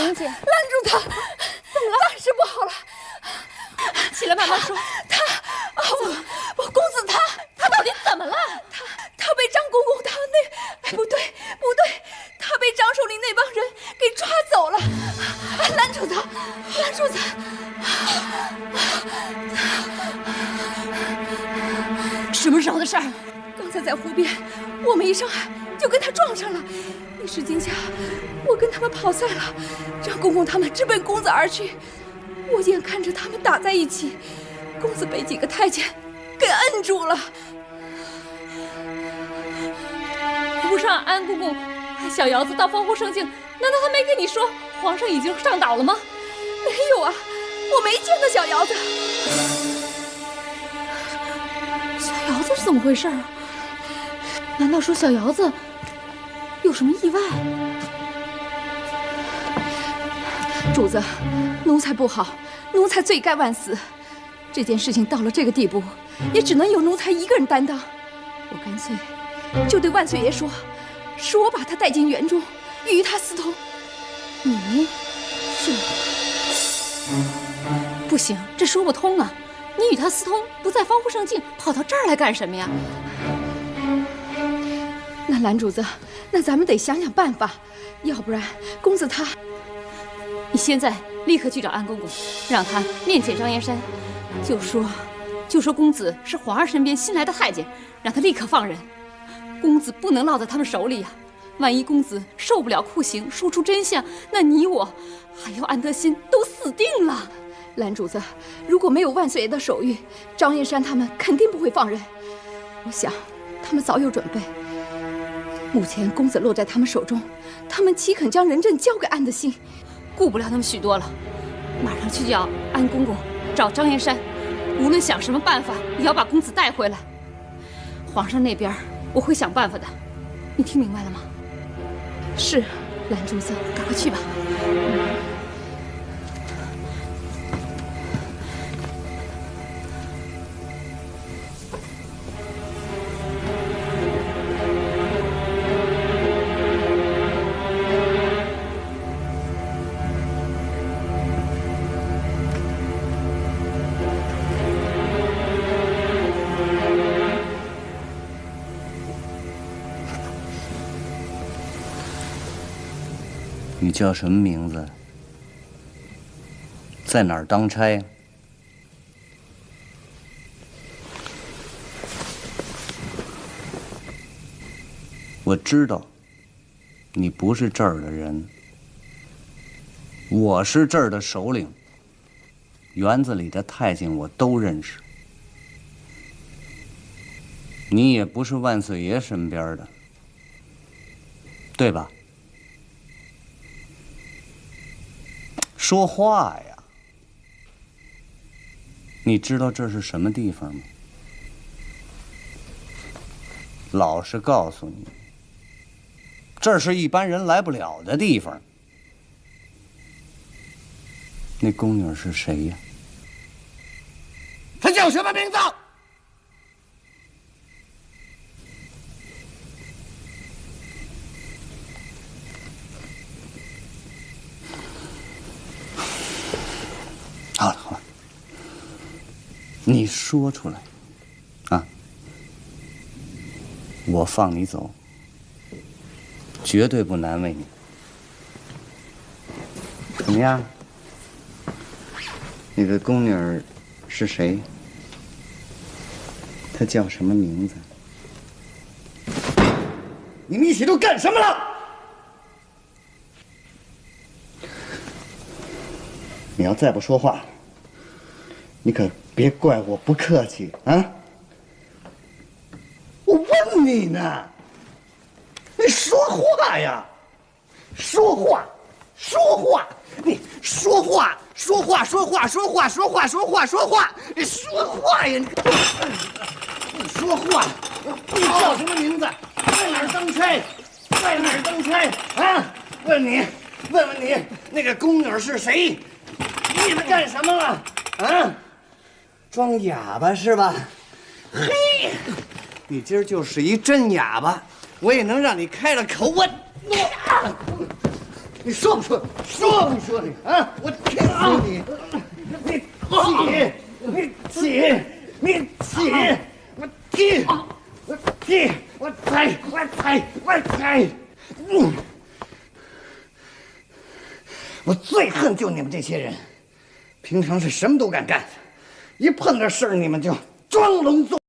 莹姐，拦住他！怎么了？大事不好了！起来，慢慢说。我公子他到底怎么了？他被张公公他们那……不对，他被张守礼那帮人给抓走了！拦住他！什么时候的事儿？刚才在湖边，我们一上海就跟他撞上了。一时惊吓，我跟他们跑散了。张公公他们直奔公子而去，我眼看着他们打在一起，公子被几个太监给摁住了。不是让安公公派小窑子到防湖胜境，难道他没跟你说皇上已经上岛了吗？没有啊，我没见到小窑子。小窑子是怎么回事啊？难道说小窑子有什么意外？主子，奴才不好，奴才罪该万死。这件事情到了这个地步，也只能由奴才一个人担当。我干脆就对万岁爷说，是我把他带进园中，与他私通。你是？不行，这说不通啊！你与他私通，不在防湖胜境，跑到这儿来干什么呀？那蓝主子，那咱们得想想办法，要不然公子他……你现在立刻去找安公公，让他面见张延山，就说公子是皇上身边新来的太监，让他立刻放人。公子不能落在他们手里呀！万一公子受不了酷刑，说出真相，那你我还有安德新都死定了。蓝主子，如果没有万岁爷的手谕，张延山他们肯定不会放人。我想他们早有准备。目前公子落在他们手中，他们岂肯将仁政交给安德新？顾不了那么许多了，马上去叫安公公找张延山，无论想什么办法，也要把公子带回来。皇上那边我会想办法的，你听明白了吗？是，蓝主子，赶快去吧。你叫什么名字？在哪儿当差？我知道，你不是这儿的人。我是这儿的首领，园子里的太监我都认识。你也不是万岁爷身边的，对吧？说话呀！你知道这是什么地方吗？老实告诉你，这是一般人来不了的地方。那宫女是谁呀？她叫什么名字？好了好了，你说出来，啊，我放你走，绝对不难为你。怎么样？那个宫女是谁？她叫什么名字？你们一起都干什么了？你要再不说话，你可别怪我不客气啊！我问你呢，你说话呀！说话，说话！你说话，说话，说话，说话，说话，说话，说话！你说话呀！你说话！你叫什么名字？在哪儿当差？在哪儿当差？啊！问你，问你，那个宫女是谁？你们干什么了？啊！装哑巴是吧？嘿，你今儿就是一真哑巴，我也能让你开了口。你说不说？说不说你啊？我踢死你！你起！我踢！我踩！我最恨就你们这些人，平常是什么都敢干，一碰这事儿你们就装聋作。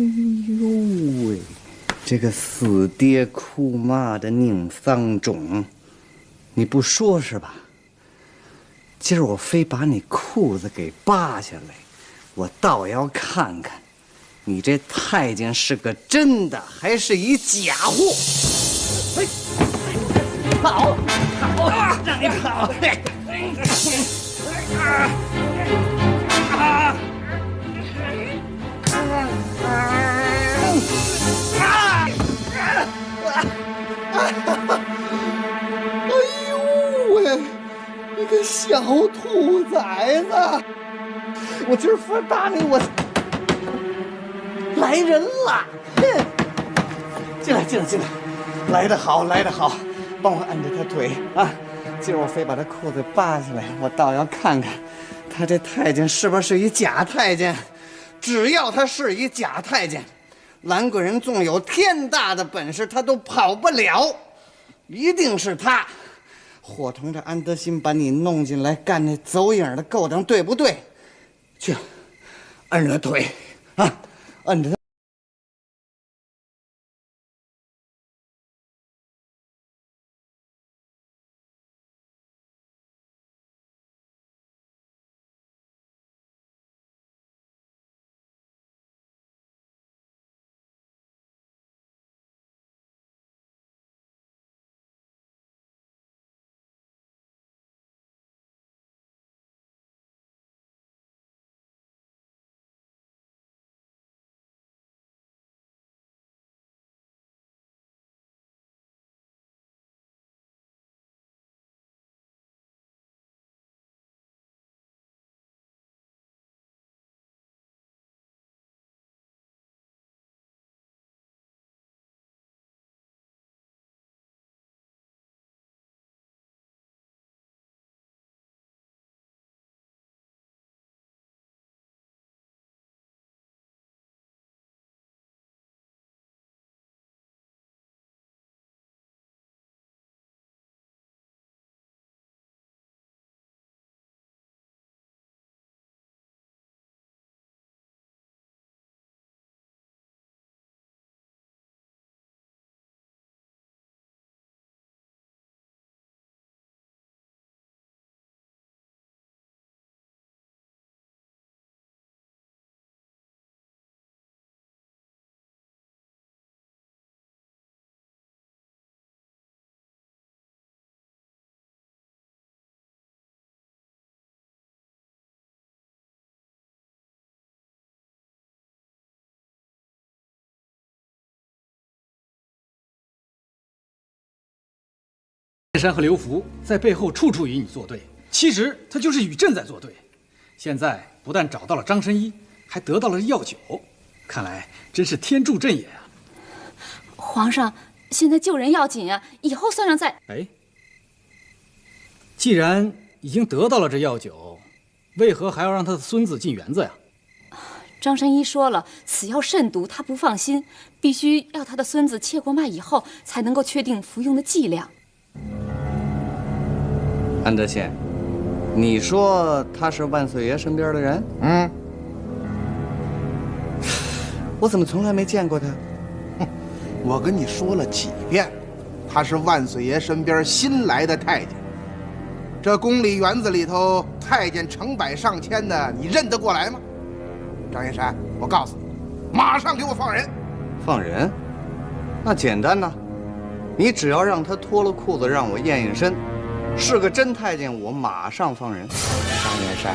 哎呦喂，这个死爹哭妈的宁丧种，你不说是吧？今儿我非把你裤子给扒下来，我倒要看看，你这太监是个真的还是一假货！哎，跑，让你跑！哎呦喂，你个小兔崽子！我今儿法打你，我来人了！进来！来得好，帮我按着他腿啊！今儿我非把他裤子扒下来，我倒要看看，他这太监是不是一假太监？只要他是一假太监，兰贵人纵有天大的本事，他都跑不了。一定是他，伙同着安德新把你弄进来干那走影的勾当，对不对？去，摁着他腿啊，摁着他。燕山和刘福在背后处处与你作对，其实他就是与朕在作对。现在不但找到了张神医，还得到了药酒，看来真是天助朕也啊！皇上，现在救人要紧啊，以后算上再……哎，既然已经得到了这药酒，为何还要让他的孙子进园子呀？张神医说了，此药慎毒，他不放心，必须要他的孙子切过脉以后，才能够确定服用的剂量。安德县，你说他是万岁爷身边的人？嗯，我怎么从来没见过他？我跟你说了几遍了，他是万岁爷身边新来的太监。这宫里园子里头，太监成百上千的，你认得过来吗？张燕山，我告诉你，马上给我放人！放人？那简单呐，你只要让他脱了裤子，让我验验身，是个真太监，我马上放人。张燕山，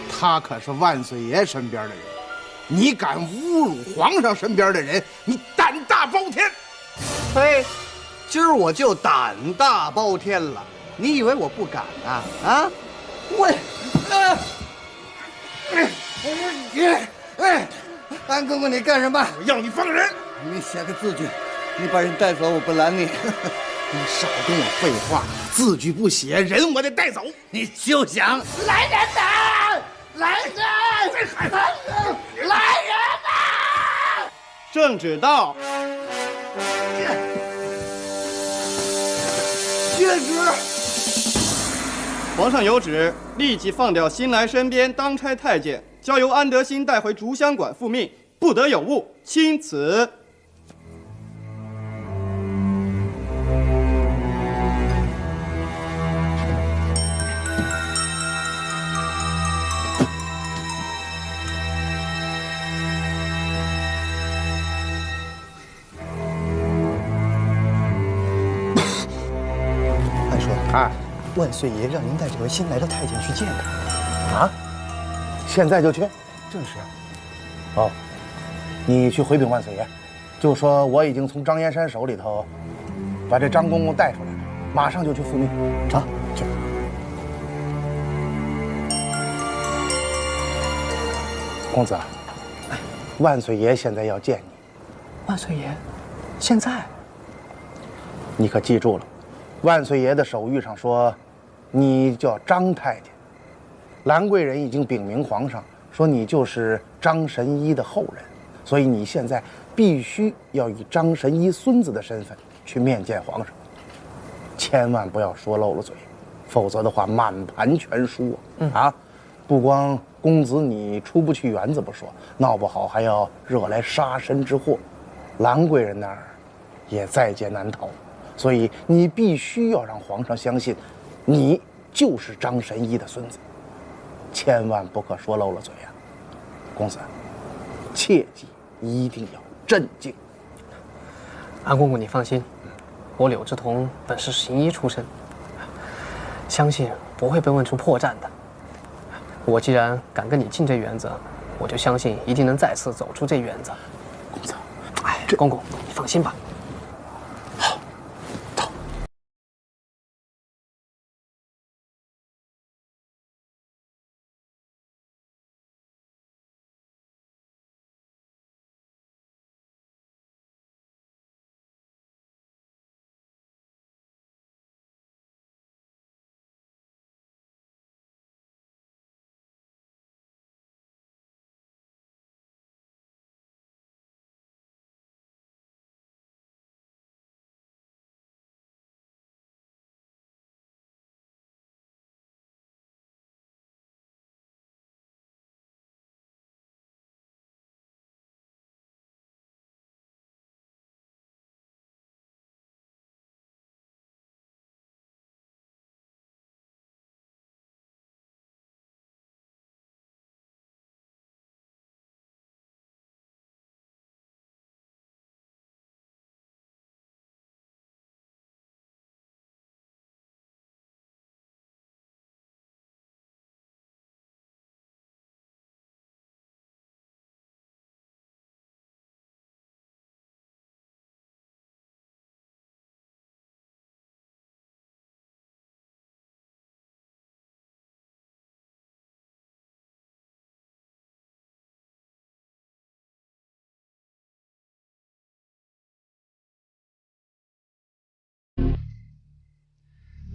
他可是万岁爷身边的人，你敢侮辱皇上身边的人，你胆大包天！嘿，今儿我就胆大包天了，你以为我不敢啊？啊，我，安公公，你干什么？我要你放人！你写个字据，你把人带走，我不拦你。你少跟我废话，字据不写，人我得带走。你休想！来人呐！来人！来人呐！圣旨到。接旨。皇上有旨，立即放掉新来身边当差太监，交由安德兴带回竹香馆复命，不得有误。钦此。按说啊，万岁爷让您带这位新来的太监去见他。啊，现在就去？正是。哦，你去回禀万岁爷，就说我已经从张延山手里头把这张公公带出来了，马上就去复命。啊，去。公子，万岁爷现在要见你。万岁爷，现在？你可记住了，万岁爷的手谕上说，你叫张太监。兰贵人已经禀明皇上，说你就是张神医的后人，所以你现在必须要以张神医孙子的身份去面见皇上，千万不要说漏了嘴，否则的话满盘全输啊！不光公子你出不去园子不说，闹不好还要惹来杀身之祸，兰贵人那儿也在劫难逃。所以你必须要让皇上相信，你就是张神医的孙子，千万不可说漏了嘴啊！公子，切记一定要镇静。安公公，你放心，我柳志同本是行医出身，相信不会被问出破绽的。我既然敢跟你进这园子，我就相信一定能再次走出这园子。公子，公公，你放心吧。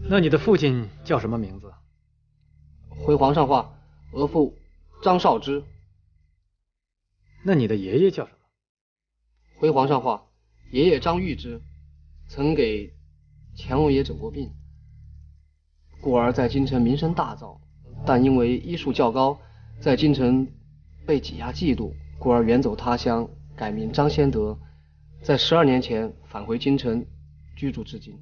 那你的父亲叫什么名字？回皇上话，额父张少之。那你的爷爷叫什么？回皇上话，爷爷张玉之曾给乾隆爷诊过病，故而在京城名声大噪，但因为医术较高，在京城被挤压嫉妒，故而远走他乡，改名张先德，在12年前返回京城居住至今。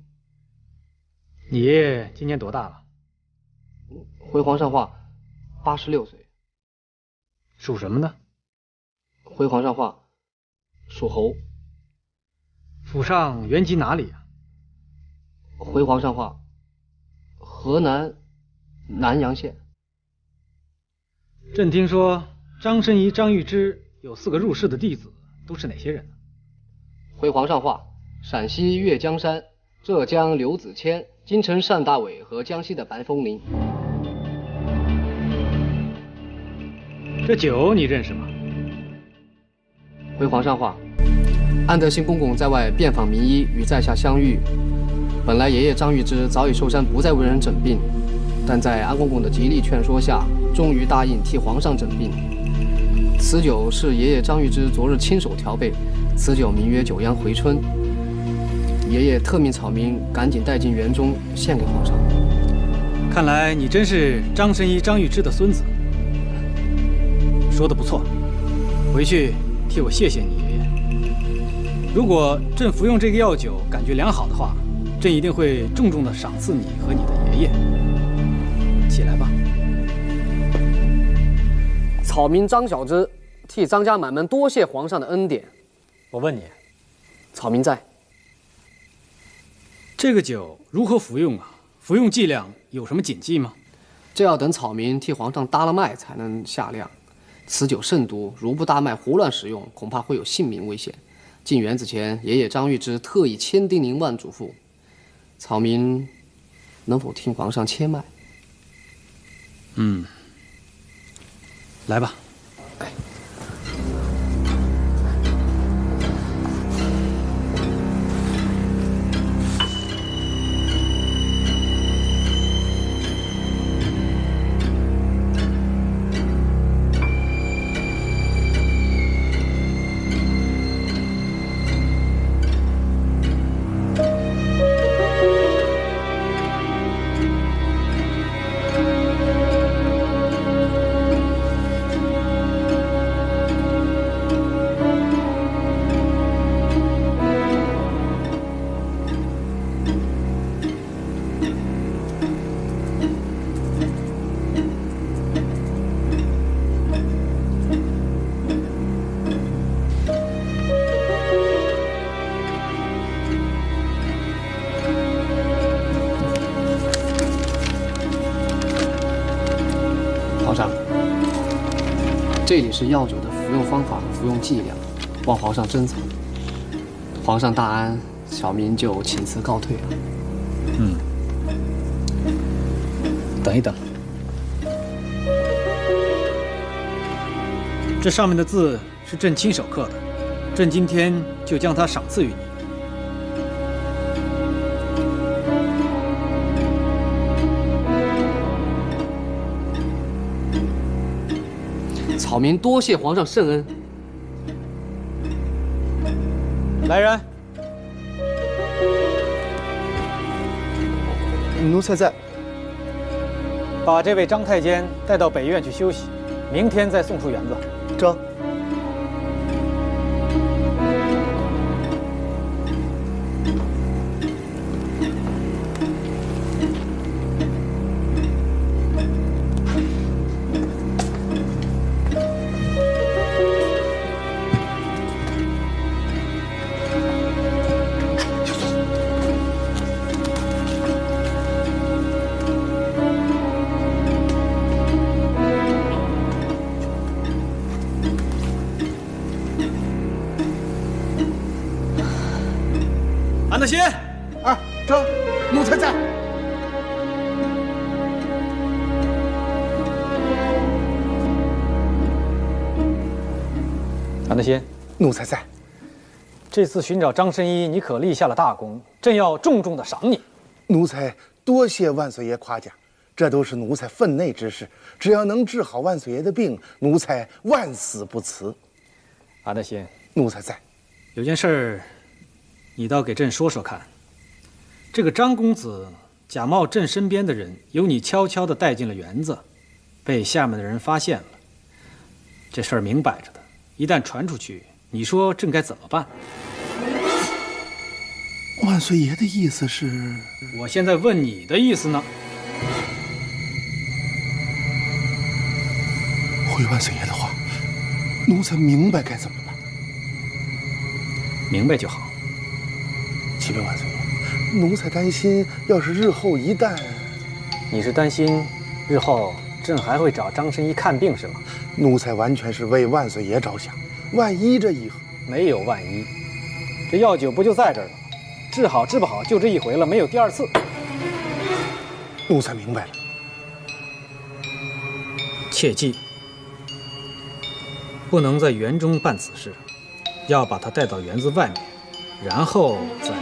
你爷爷今年多大了？回皇上话，86岁。属什么呢？回皇上话，属猴。府上原籍哪里呀？回皇上话，河南南阳县。朕听说张申遗、张玉之有4个入仕的弟子，都是哪些人呢？回皇上话，陕西岳江山、浙江刘子谦、京城单大伟和江西的白风林。这酒你认识吗？回皇上话，安德兴公公在外遍访名医，与在下相遇。本来爷爷张玉之早已受伤，不再为人诊病，但在安公公的极力劝说下，终于答应替皇上诊病。此酒是爷爷张玉之昨日亲手调备，此酒名曰九阳回春。爷爷特命草民赶紧带进园中，献给皇上。看来你真是张申遗、张玉之的孙子。说得不错，回去替我谢谢你爷爷。如果朕服用这个药酒感觉良好的话，朕一定会重重的赏赐你和你的爷爷。起来吧。草民张小之替张家满门多谢皇上的恩典。我问你，草民在。这个酒如何服用啊？服用剂量有什么禁忌吗？这要等草民替皇上搭了脉才能下量。此酒甚毒，如不搭脉胡乱使用，恐怕会有性命危险。进园子前，爷爷张玉之特意千叮咛万嘱咐，草民能否听皇上切脉？来吧。皇上，这里是药酒的服用方法和服用剂量，望皇上珍藏。皇上大安，小民就请辞告退了。等一等，这上面的字是朕亲手刻的，朕今天就将它赏赐于你。草民多谢皇上圣恩。来人，奴才在。把这位张太监带到北院去休息，明天再送出园子。这。安德兴，啊，这奴才在。安德兴，奴才在。这次寻找张申遗，你可立下了大功，朕要重重的赏你。奴才多谢万岁爷夸奖，这都是奴才分内之事。只要能治好万岁爷的病，奴才万死不辞。安德兴，奴才在。有件事儿，你倒给朕说说看。这个张公子假冒朕身边的人，由你悄悄地带进了园子，被下面的人发现了。这事儿明摆着的，一旦传出去，你说朕该怎么办？万岁爷的意思是？我现在问你的意思呢？回万岁爷的话，奴才明白该怎么办。明白就好。启禀万岁爷，奴才担心，要是日后一旦……你是担心日后朕还会找张申一看病是吗？奴才完全是为万岁爷着想，万一这以后……没有万一，这药酒不就在这儿了？治好治不好就这一回了，没有第二次。奴才明白了。切记，不能在园中办此事，要把他带到园子外面，然后再……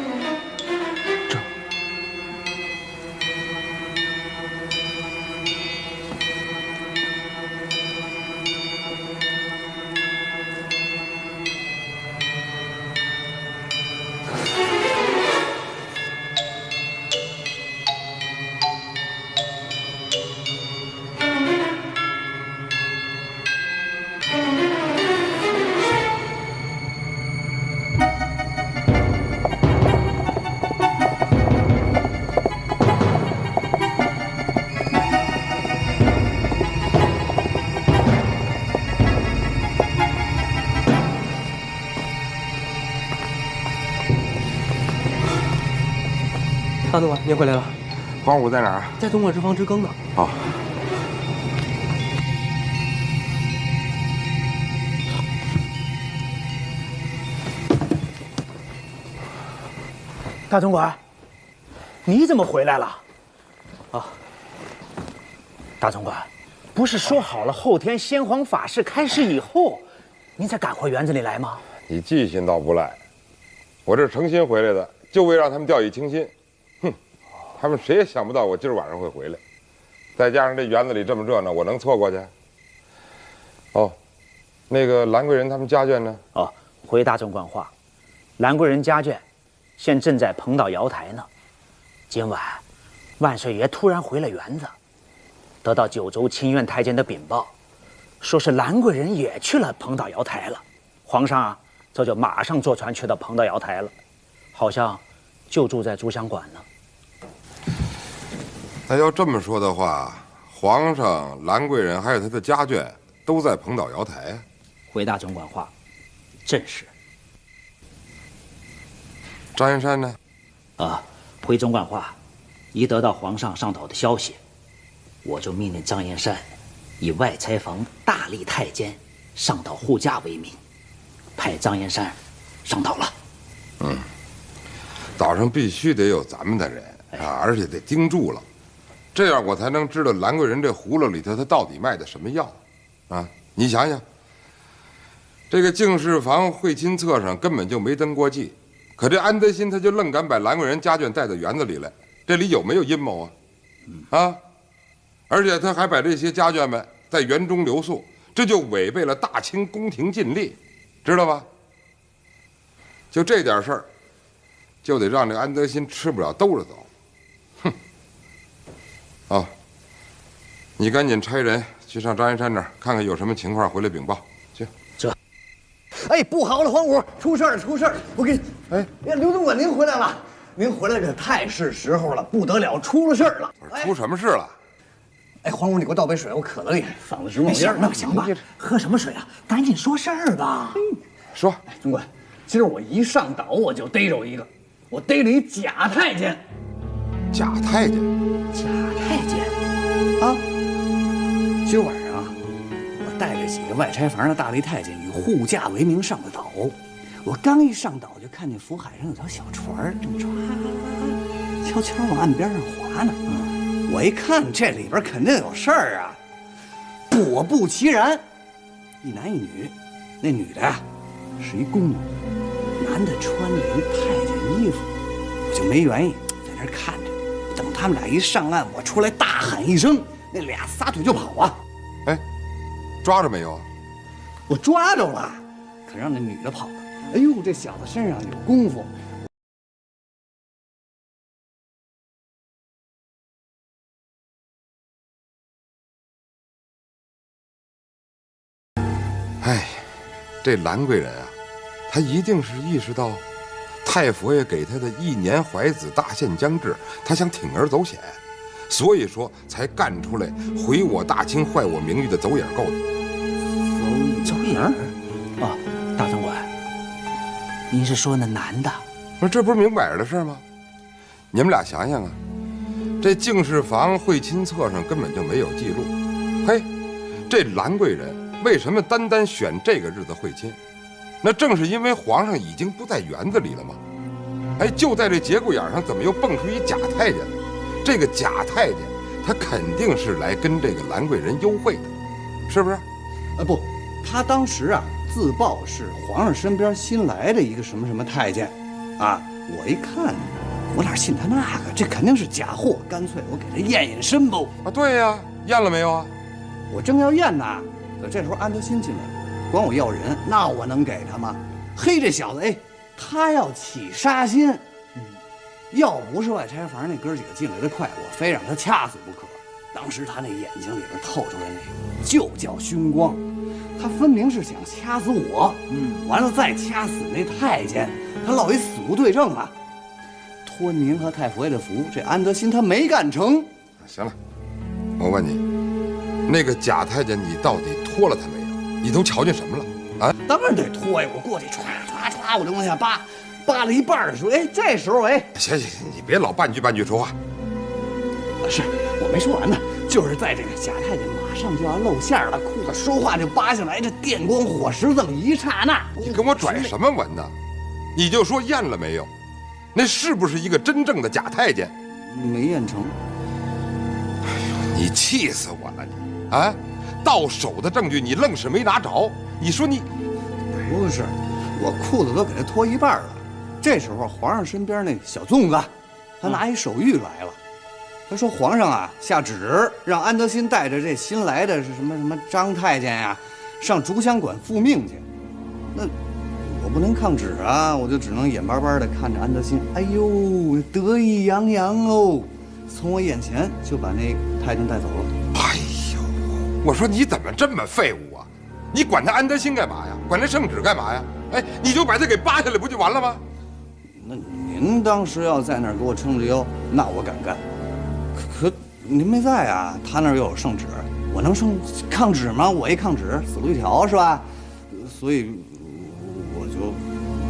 大总管，您回来了。黄武在哪儿？在总管之房值更呢。哦。大总管，你怎么回来了？啊，大总管，不是说好了后天先皇法事开始以后，您才赶回园子里来吗？你记性倒不赖，我这诚心回来的，就为让他们掉以轻心。哼，他们谁也想不到我今儿晚上会回来，再加上这园子里这么热闹，我能错过去？哦，那个兰贵人他们家眷呢？哦，回大总管话，兰贵人家眷现正在彭岛瑶台呢。今晚，万岁爷突然回了园子，得到九州钦院太监的禀报，说是兰贵人也去了彭岛瑶台了。皇上啊，这就马上坐船去到彭岛瑶台了，好像就住在竹香馆呢。那要这么说的话，皇上、兰贵人还有他的家眷都在彭岛瑶台啊？回大总管话，正是。张延山呢？回总管话，一得到皇上上岛的消息，我就命令张延山以外拆房大力太监上岛护驾为名，派张延山上岛了。岛上必须得有咱们的人啊，而且得盯住了，这样我才能知道兰贵人这葫芦里头他到底卖的什么药啊！你想想，这个敬事房会亲册上根本就没登过记，可这安德新他就愣敢把兰贵人家眷带到园子里来，这里有没有阴谋啊？啊！而且他还把这些家眷们在园中留宿，这就违背了大清宫廷禁令，知道吧？就这点事儿，就得让这安德新吃不了兜着走。哼！啊，你赶紧差人去上张延山那儿看看有什么情况，回来禀报去。哎，不好了，黄五，出事儿了，出事儿了！我给你，哎，刘总管您回来了，您回来可太是时候了，不得了，出了事儿了。出什么事了？哎，黄五，你给我倒杯水，我渴了厉害，嗓子直冒烟。那行吧，喝什么水啊？赶紧说事儿吧。说，总管，今儿我一上岛我就逮着一个，我逮了一假太监。假太监？假太监？啊！今儿晚上啊，我带着几个外拆房的大力太监以护驾为名上的岛。我刚一上岛，就看见福海上有条小船，正悄悄往岸边上划呢。我一看这里边肯定有事儿啊，果不其然，一男一女，那女的呀是一宫女，男的穿着一太监衣服，我就没原因在那儿看着。等他们俩一上岸，我出来大喊一声，那俩撒腿就跑啊！哎，抓着没有啊？我抓着了，可让那女的跑了。哎呦，这小子身上有功夫。哎，这兰贵人啊，他一定是意识到太佛爷给他的1年怀子大限将至，他想铤而走险，所以说才干出来毁我大清、坏我名誉的走眼勾当。走眼儿？哦，大总管，您是说那男的？不是，这不是明摆着的事吗？你们俩想想啊，这敬事房会亲册上根本就没有记录。嘿，这兰贵人为什么单单选这个日子会亲？那正是因为皇上已经不在园子里了吗？哎，就在这节骨眼上，怎么又蹦出一假太监来？这个假太监，他肯定是来跟这个兰贵人幽会的，是不是？不，他当时啊自报是皇上身边新来的一个什么什么太监，啊，我一看，我哪信他那个？这肯定是假货，干脆我给他验验身不？啊，对呀，验了没有啊？我正要验呢，可这时候安德新进来了，管我要人，那我能给他吗？嘿，这小子，哎，他要起杀心，要不是外差房那哥几个进来的快，我非让他掐死不可。当时他那眼睛里边透出来那个就叫凶光，他分明是想掐死我，完了再掐死那太监，他落一死无对证啊。托您和太佛爷的福，这安德新他没干成。行了，我问你，那个假太监你到底脱了他没有？你都瞧见什么了啊？当然得脱呀！我过去歘歘歘，我就往下扒，扒了一半的时候，哎，这时候哎，行，你别老半句半句说话。是我没说完呢，就是在这个假太监马上就要露馅了，裤子说话就扒下来，这电光火石这么一刹那，你跟我拽什么文呢？你就说验了没有？那是不是一个真正的假太监？没验成。哎呦，你气死我了你！啊，到手的证据你愣是没拿着，你说你不是，我裤子都给他脱一半了。这时候皇上身边那小粽子，他拿一手谕来了。他说皇上啊下旨让安德新带着这新来的是什么张太监呀，上竹香馆复命去。那我不能抗旨啊，我就只能眼巴巴的看着安德新，哎呦得意洋洋哦，从我眼前就把那太监带走了。哎呦，我说你怎么这么废物啊？你管他安德新干嘛呀？管他圣旨干嘛呀？哎，你就把他给扒下来不就完了吗？那您当时要在那儿给我撑着腰，那我敢干。可您没在啊，他那儿又有圣旨，我能抗旨吗？我一抗旨，死路一条是吧？所以我就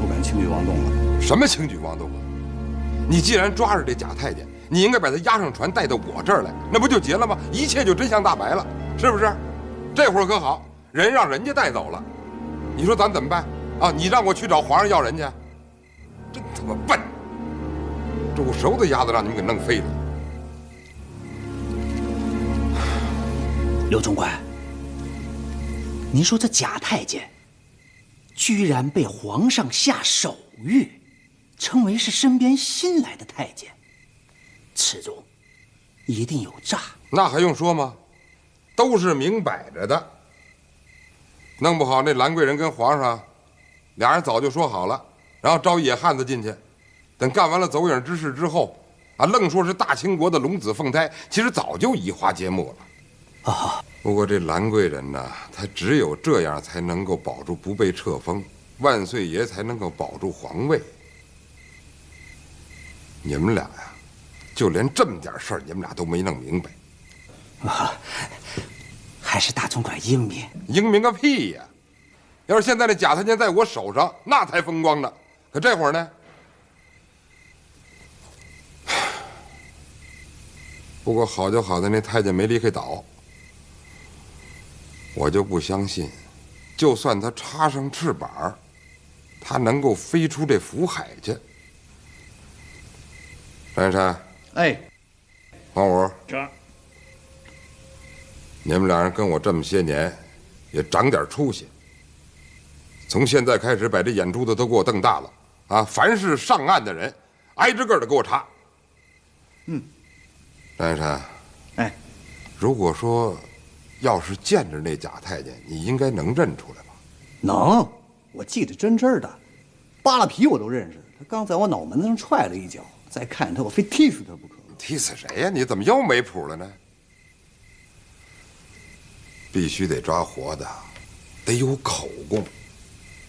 不敢轻举妄动了。什么轻举妄动啊？你既然抓着这假太监，你应该把他押上船带到我这儿来，那不就结了吗？一切就真相大白了，是不是？这会儿可好，人让人家带走了，你说咱怎么办啊？你让我去找皇上要人去，真他妈笨！煮熟的鸭子让你们给弄飞了。刘总管，您说这假太监居然被皇上下手谕，称为是身边新来的太监，此中一定有诈。那还用说吗？都是明摆着的。弄不好那兰贵人跟皇上俩人早就说好了，然后招野汉子进去，等干完了走影之事之后，啊，愣说是大清国的龙子凤胎，其实早就移花接木了。啊，不过这兰贵人呢，他只有这样才能够保住不被册封，万岁爷才能够保住皇位。你们俩呀，就连这么点事儿，你们俩都没弄明白。啊，还是大总管英明。英明个屁呀！要是现在那假太监在我手上，那才风光呢。可这会儿呢？不过好就好在那太监没离开岛。我就不相信，就算他插上翅膀，他能够飞出这福海去。张元山，哎，黄武，这你们俩人跟我这么些年，也长点出息。从现在开始，把这眼珠子都给我瞪大了啊！凡是上岸的人，挨着个的给我查。张元山，哎，如果说要是见着那假太监，你应该能认出来吧？能，我记得真真的，扒了皮我都认识。他刚在我脑门子上踹了一脚，再看见他，我非踢死他不可。踢死谁呀？你怎么又没谱了呢？必须得抓活的，得有口供。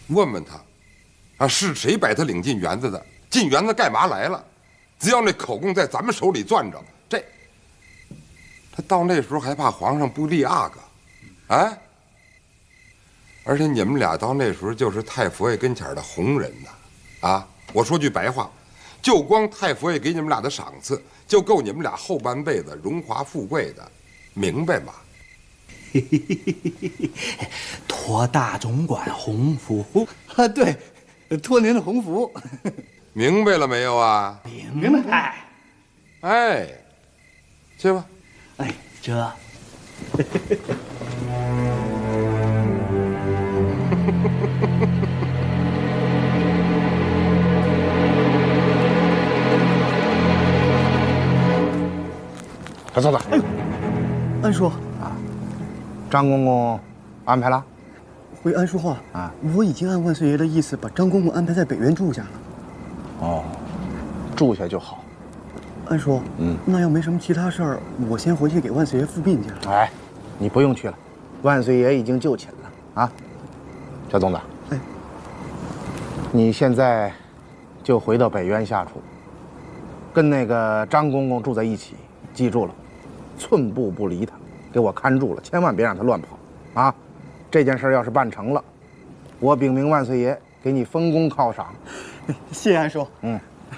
问问他，啊，是谁把他领进园子的？进园子干嘛来了？只要那口供在咱们手里攥着，他到那时候还怕皇上不立阿哥，啊？而且你们俩到那时候就是太佛爷跟前的红人呐，啊！我说句白话，就光太佛爷给你们俩的赏赐，就够你们俩后半辈子荣华富贵的，明白吗？托大总管洪福啊，对，托您的鸿福。明白了没有啊？明白。哎，去吧。哎，这。小嫂子，哎呦，安叔啊，张公公安排了？回安叔话啊，我已经按万岁爷的意思把张公公安排在北院住下了。哦，住下就好。安叔，那要没什么其他事儿，我先回去给万岁爷复殡去了。哎，你不用去了，万岁爷已经就寝了啊。小宗子，哎，你现在就回到北院下处，跟那个张公公住在一起，记住了，寸步不离他，给我看住了，千万别让他乱跑啊！这件事要是办成了，我禀明万岁爷，给你封功犒赏。谢谢安叔。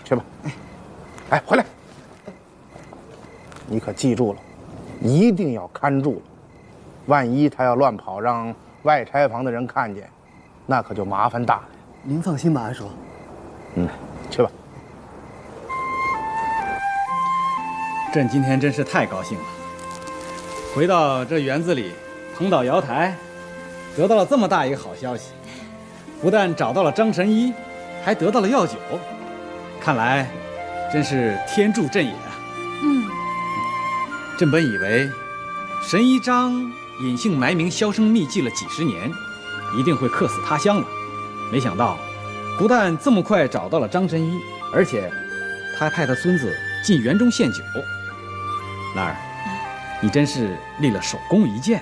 去吧。哎，回来。你可记住了，一定要看住了。万一他要乱跑，让外柴房的人看见，那可就麻烦大了。您放心吧，安叔。去吧。朕今天真是太高兴了，回到这园子里，捧倒瑶台，得到了这么大一个好消息，不但找到了张神医，还得到了药酒，看来真是天助朕也啊！朕本以为神医张隐姓埋名销声匿迹了几十年，一定会客死他乡了，没想到不但这么快找到了张神医，而且他还派他孙子进园中献酒。兰儿，你真是立了首功一件。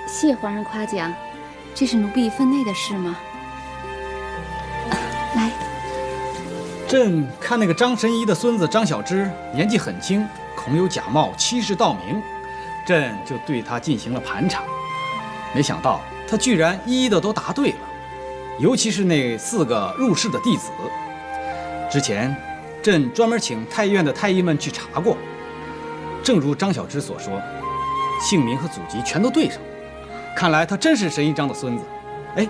谢皇上夸奖，这是奴婢分内的事吗？来，朕看那个张神医的孙子张小芝年纪很轻，恐有假冒欺世盗名，朕就对他进行了盘查，没想到他居然一一的都答对了，尤其是那4个入室的弟子。之前朕专门请太医院的太医们去查过，正如张小芝所说，姓名和祖籍全都对上，看来他真是神医张的孙子。哎，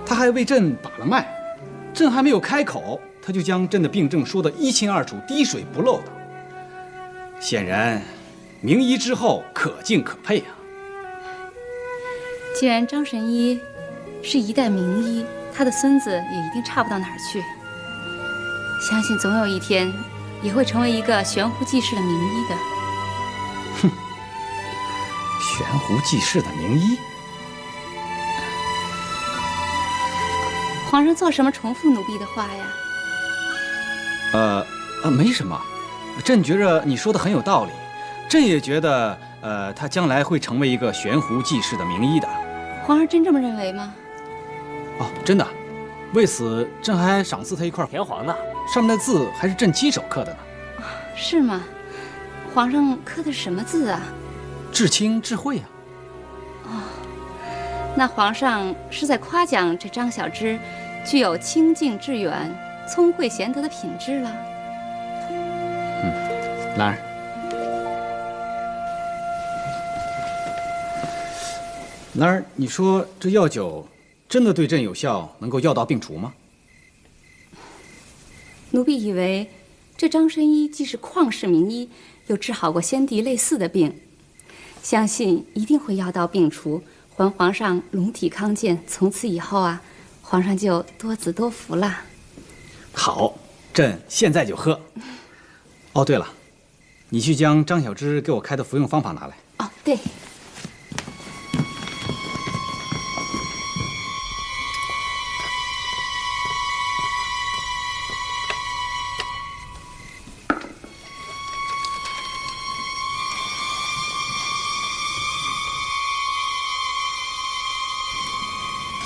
他还为朕把了脉，朕还没有开口，他就将朕的病症说得一清二楚，滴水不漏的。显然，名医之后可敬可佩啊。既然张神医是一代名医，他的孙子也一定差不到哪儿去。相信总有一天，也会成为一个悬壶济世的名医的。哼，悬壶济世的名医。皇上做什么重复奴婢的话呀？没什么。朕觉着你说的很有道理，朕也觉得，他将来会成为一个悬壶济世的名医的。皇上真这么认为吗？哦，真的。为此，朕还赏赐他一块田黄呢，上面的字还是朕亲手刻的呢。是吗？皇上刻的是什么字啊？至清至慧啊。哦，那皇上是在夸奖这张小芝具有清净致远、聪慧贤德的品质了。兰儿，兰儿，你说这药酒真的对朕有效，能够药到病除吗？奴婢以为，这张神医既是旷世名医，又治好过先帝类似的病，相信一定会药到病除，还皇上龙体康健。从此以后啊，皇上就多子多福了。好，朕现在就喝。哦，对了，你去将张小芝给我开的服用方法拿来。哦，对。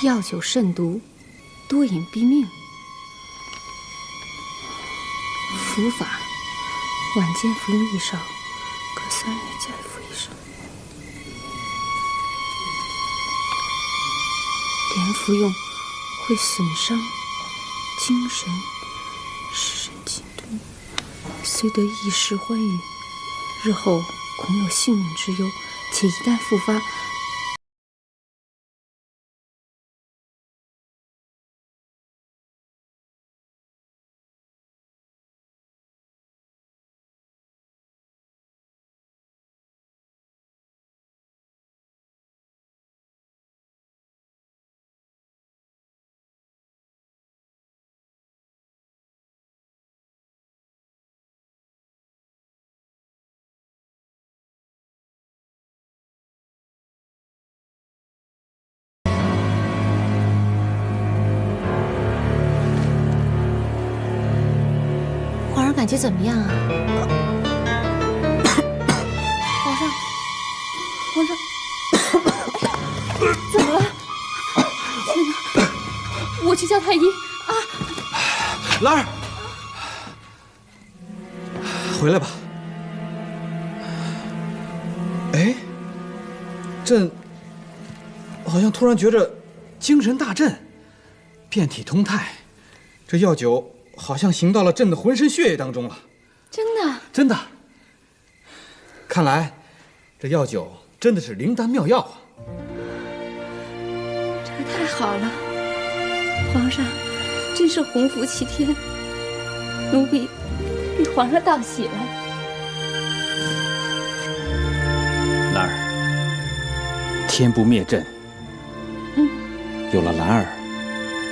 药酒甚毒，多饮毙命。服法：晚间服用1勺，隔3日再服1勺。连服用会损伤精神，使人惊顿，虽得一时欢愉，日后恐有性命之忧，且一旦复发。感觉怎么样啊？皇上，怎么了？天哪！我去叫太医啊！兰儿，回来吧。哎，朕好像突然觉着精神大振，遍体通泰，这药酒好像行到了朕的浑身血液当中了。真的？真的。看来这药酒真的是灵丹妙药啊！这个太好了，皇上真是洪福齐天，奴婢与皇上道喜了。兰儿，天不灭朕。有了兰儿，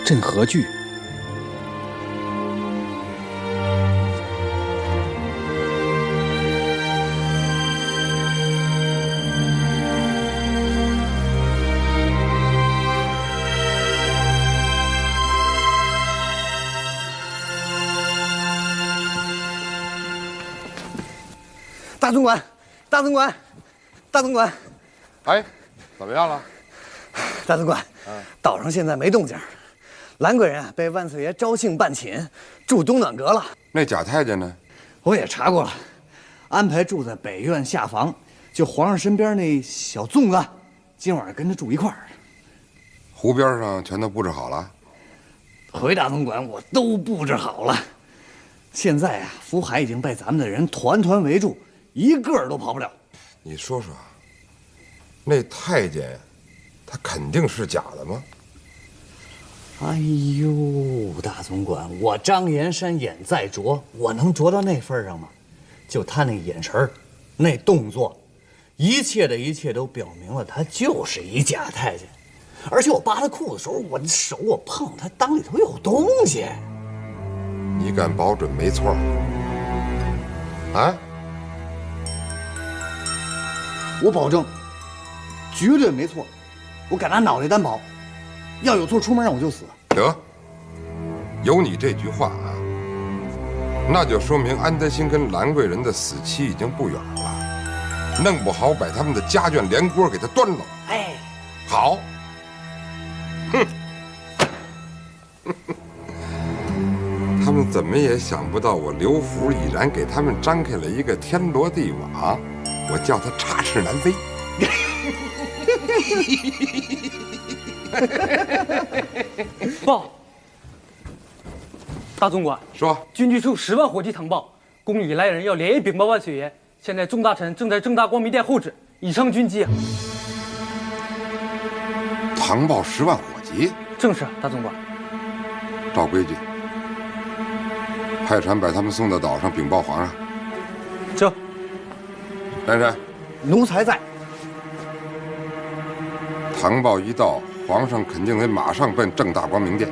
朕何惧？大总管，大总管，大总管，哎，怎么样了？大总管，岛上现在没动静，兰贵人啊被万岁爷招幸办寝，住东暖阁了。那贾太监呢？我也查过了，安排住在北院下房，就皇上身边那小粽子，今晚跟他住一块儿。湖边上全都布置好了。回大总管，我都布置好了。现在啊，福海已经被咱们的人团团围住，一个都跑不了。你说说，那太监，他肯定是假的吗？哎呦，大总管，我张延山眼再拙，我能拙到那份上吗？就他那眼神儿，那动作，一切的一切都表明了他就是一假太监。而且我扒他裤子的时候，我的手我碰他裆里头有东西。你敢保准没错？啊？我保证，绝对没错。我敢拿脑袋担保，要有错出门让我就死。得，有你这句话啊，那就说明安德兴跟兰贵人的死期已经不远了，弄不好把他们的家眷连锅给他端了。哎，好。哼，他们怎么也想不到我刘福已然给他们张开了一个天罗地网，我叫他插翅难飞。报，大总管，说，军机处10万火急堂报，宫里来人要连夜禀报万岁爷，现在众大臣正在正大光明殿候旨，已上军机。堂报10万火急？正是，大总管。照规矩，派船把他们送到岛上禀报皇上。这，珊珊，奴才在。堂报一到，皇上肯定得马上奔正大光明殿。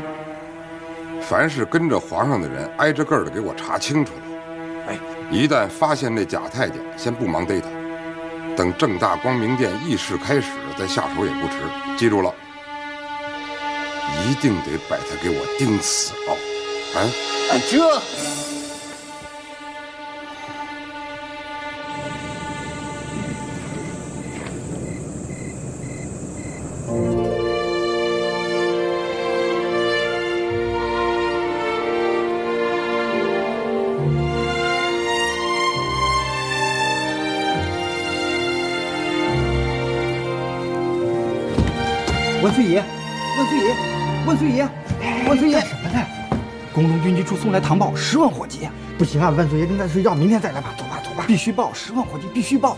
凡是跟着皇上的人，挨着个的给我查清楚了。哎，一旦发现那假太监，先不忙逮他，等正大光明殿议事开始再下手也不迟。记住了，一定得把他给我盯死了。啊，这。万岁爷，万岁爷，万岁爷！干什么呢？宫中军机处送来唐报，10万火急。不行啊，万岁爷正在睡觉，明天再来吧。走吧，走吧。必须报，10万火急，必须报。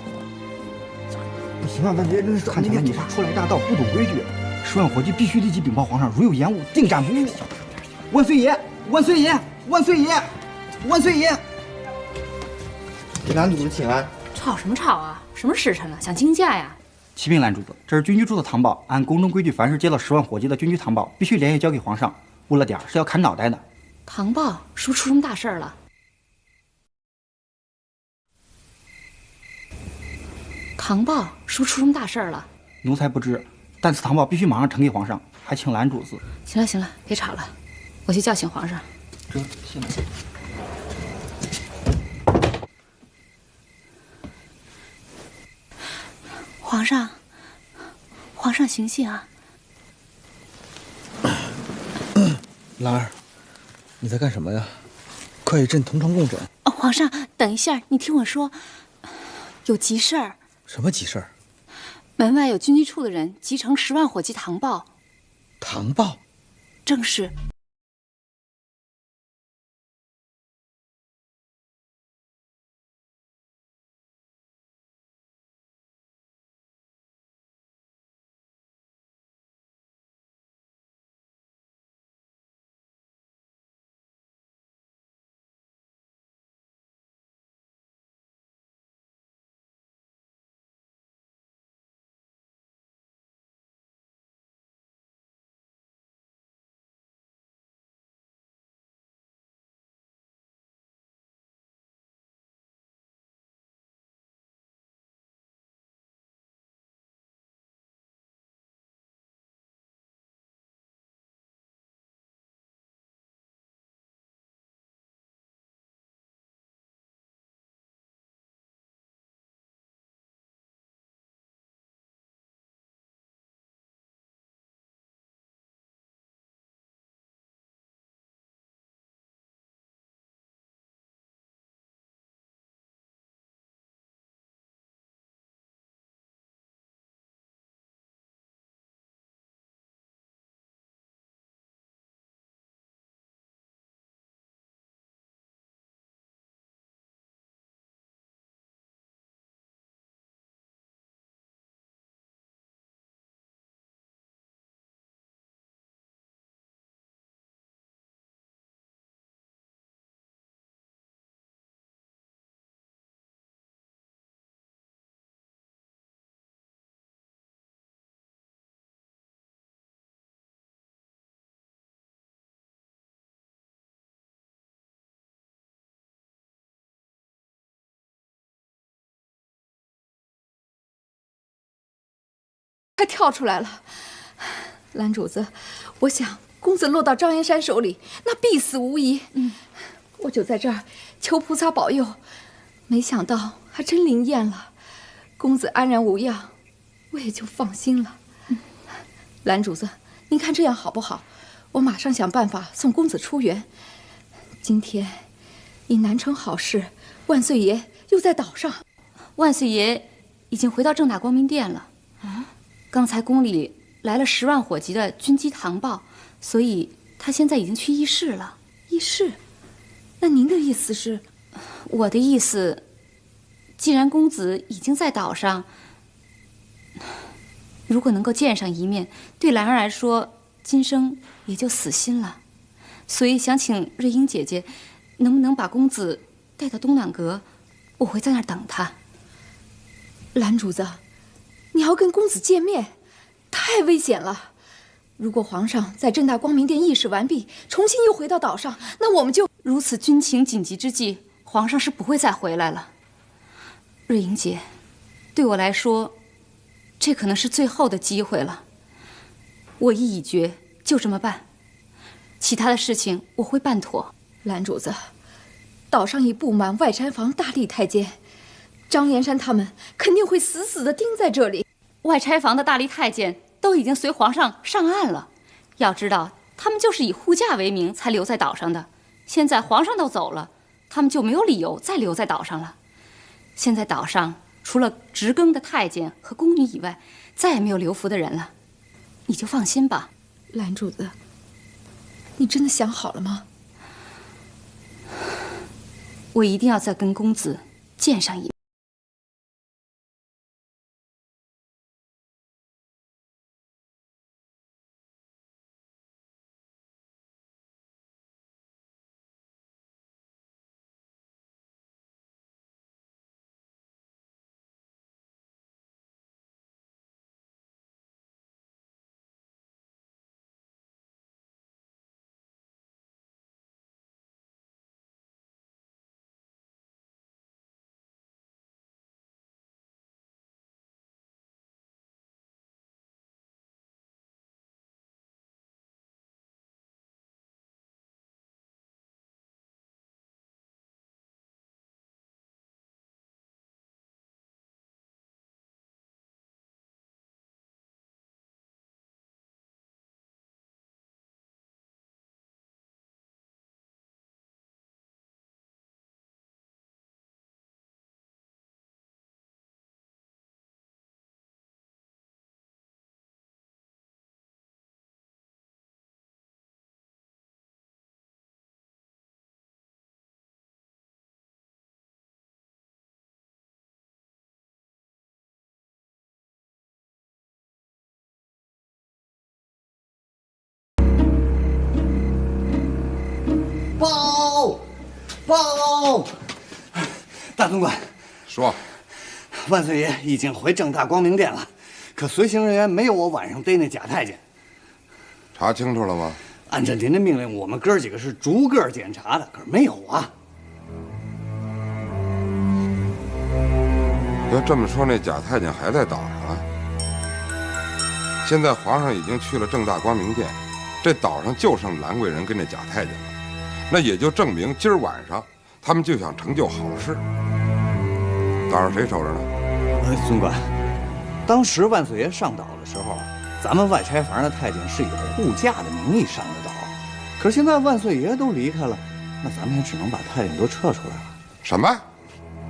不行啊，万岁爷正在看起来你是初来乍到，不懂规矩。10万火急必须立即禀报皇上，如有延误，定斩不误。万岁爷，万岁爷，万岁爷，万岁爷！给蓝主子请安。吵什么吵啊？什么时辰了？想惊驾呀？启禀蓝主子，这是军机处的唐报，按宫中规矩，凡是接到10万火急的军机唐报，必须连夜交给皇上，误了点是要砍脑袋的。唐报是不是出什么大事了？唐报是不是出什么大事了？奴才不知，但此唐报必须马上呈给皇上，还请蓝主子。行了行了，别吵了，我去叫醒皇上。这现在。皇上，皇上醒醒啊！兰儿，你在干什么呀？快与朕同床共枕。哦，皇上，等一下，你听我说，有急事儿。什么急事儿？门外有军机处的人集成10万火急唐报。唐报？正是。他跳出来了，蓝主子，我想公子落到张延山手里，那必死无疑。我就在这儿求菩萨保佑，没想到还真灵验了，公子安然无恙，我也就放心了。蓝主子，您看这样好不好？我马上想办法送公子出园。今天已难成好事，万岁爷又在岛上。万岁爷已经回到正大光明殿了。刚才宫里来了10万火急的军机唐报，所以他现在已经去议事了。议事？那您的意思是？我的意思，既然公子已经在岛上，如果能够见上一面，对兰儿来说，今生也就死心了。所以想请瑞英姐姐，能不能把公子带到东暖阁，我会在那儿等他。蓝主子，你要跟公子见面，太危险了。如果皇上在正大光明殿议事完毕，重新又回到岛上，那我们就……如此军情紧急之际，皇上是不会再回来了。瑞英姐，对我来说，这可能是最后的机会了。我意已决，就这么办。其他的事情我会办妥。蓝主子，岛上已布满外拆房大力太监，张延山他们肯定会死死地盯在这里。外拆房的大力太监都已经随皇上上岸了。要知道，他们就是以护驾为名才留在岛上的。现在皇上都走了，他们就没有理由再留在岛上了。现在岛上除了值更的太监和宫女以外，再也没有留伏的人了。你就放心吧。蓝主子，你真的想好了吗？我一定要再跟公子见上一面。报！大总管，说，万岁爷已经回正大光明殿了，可随行人员没有我晚上逮那假太监。查清楚了吗？按照您的命令，我们哥几个是逐个检查的，可是没有啊。要这么说，那假太监还在岛上啊？现在皇上已经去了正大光明殿，这岛上就剩兰贵人跟那假太监了。那也就证明今儿晚上他们就想成就好事。岛上谁守着呢？总管，当时万岁爷上岛的时候，咱们外拆房的太监是以护驾的名义上的岛，可是现在万岁爷都离开了，那咱们也只能把太监都撤出来了。什么？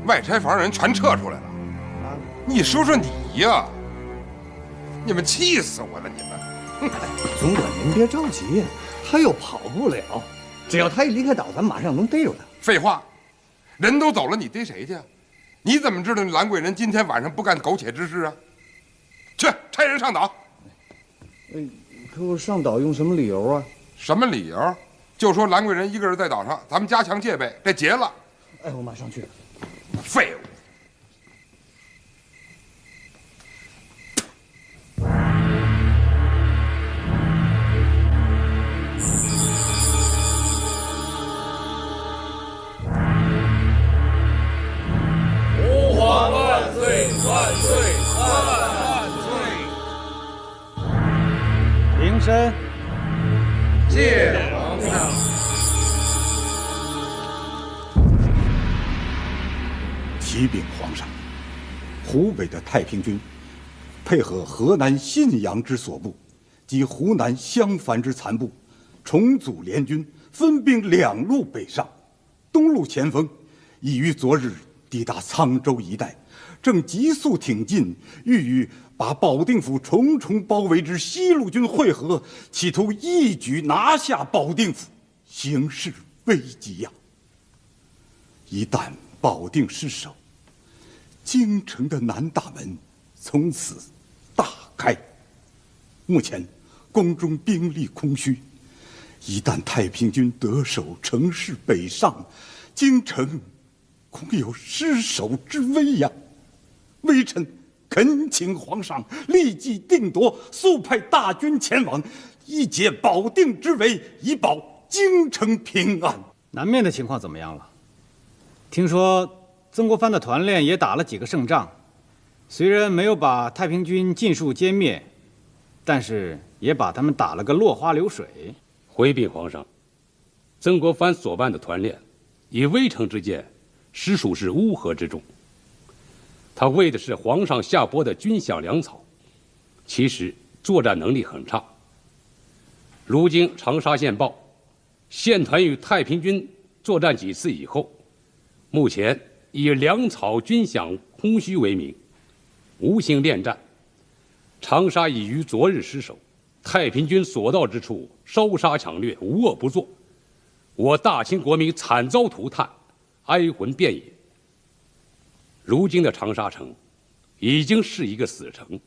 外拆房人全撤出来了？你说说你呀！你们气死我了！你们！总管您别着急，他又跑不了。只要他一离开岛，咱们马上能逮住他。废话，人都走了，你逮谁去？你怎么知道兰贵人今天晚上不干苟且之事啊？去差人上岛。可我上岛用什么理由啊？什么理由？就说兰贵人一个人在岛上，咱们加强戒备，这结了。哎，我马上去。废物！万岁！万岁！万岁！平身。谢皇上。启禀皇上，湖北的太平军配合河南信阳之所部及湖南襄樊之残部，重组联军，分兵两路北上。东路前锋已于昨日抵达沧州一带，正急速挺进，欲与把保定府重重包围之西路军会合，企图一举拿下保定府，形势危急呀！一旦保定失守，京城的南大门从此大开。目前宫中兵力空虚，一旦太平军得手，乘势北上，京城恐有失守之危呀！微臣恳请皇上立即定夺，速派大军前往，一解保定之围，以保京城平安。南面的情况怎么样了？听说曾国藩的团练也打了几个胜仗，虽然没有把太平军尽数歼灭，但是也把他们打了个落花流水。回禀皇上，曾国藩所办的团练，以微城之见，实属是乌合之众。他为的是皇上下拨的军饷粮草，其实作战能力很差。如今长沙县报，县团与太平军作战几次以后，目前以粮草军饷空虚为名，无心恋战。长沙已于昨日失守，太平军所到之处，烧杀抢掠，无恶不作，我大清国民惨遭涂炭，哀魂遍野。如今的长沙城，已经是一个死城。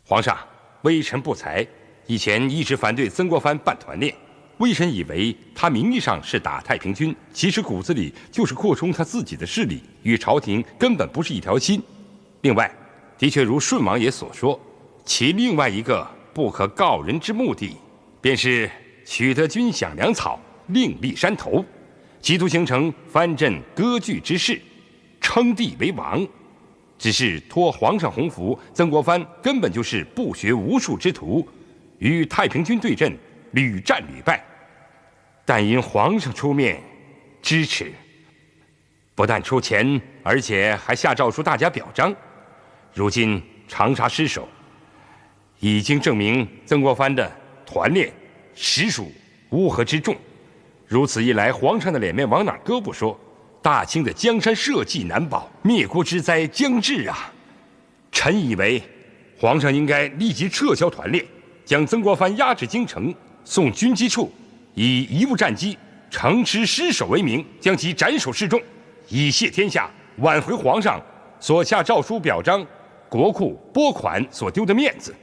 皇上，微臣不才，以前一直反对曾国藩办团练。微臣以为他名义上是打太平军，其实骨子里就是扩充他自己的势力，与朝廷根本不是一条心。另外，的确如顺王爷所说，其另外一个不可告人之目的，便是取得军饷粮草，另立山头，企图形成藩镇割据之势，称帝为王。只是托皇上洪福，曾国藩根本就是不学无术之徒，与太平军对阵，屡战屡败。但因皇上出面支持，不但出钱，而且还下诏书大家表彰。如今长沙失守，已经证明曾国藩的团练实属乌合之众。如此一来，皇上的脸面往哪搁不说，大清的江山社稷难保，灭国之灾将至啊！臣以为，皇上应该立即撤销团练，将曾国藩押至京城，送军机处，以贻误战机、城池失守为名，将其斩首示众，以谢天下，挽回皇上所下诏书表彰、国库拨款所丢的面子。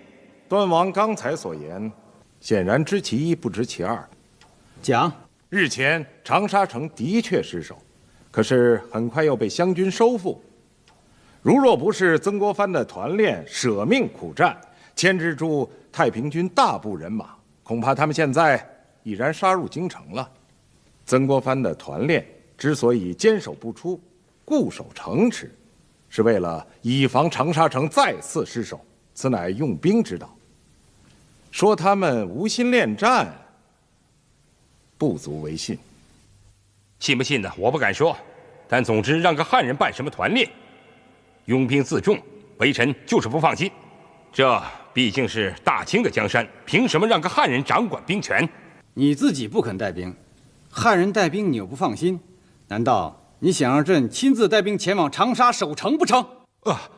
端王刚才所言，显然知其一不知其二。讲，日前长沙城的确失守，可是很快又被湘军收复。如若不是曾国藩的团练舍命苦战，牵制住太平军大部人马，恐怕他们现在已然杀入京城了。曾国藩的团练之所以坚守不出，固守城池，是为了以防长沙城再次失守，此乃用兵之道。说他们无心恋战，不足为信。信不信的我不敢说，但总之让个汉人办什么团练，拥兵自重，微臣就是不放心。这毕竟是大清的江山，凭什么让个汉人掌管兵权？你自己不肯带兵，汉人带兵你又不放心，难道你想让朕亲自带兵前往长沙守城不成？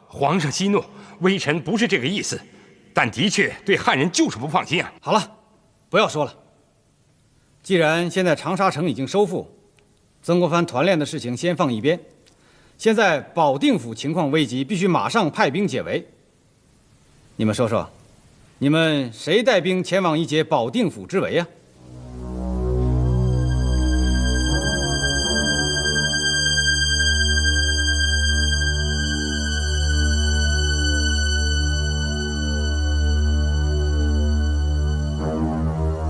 皇上息怒，微臣不是这个意思，但的确对汉人就是不放心啊。好了，不要说了。既然现在长沙城已经收复，曾国藩团练的事情先放一边，现在保定府情况危急，必须马上派兵解围。你们说说，你们谁带兵前往一解保定府之围啊？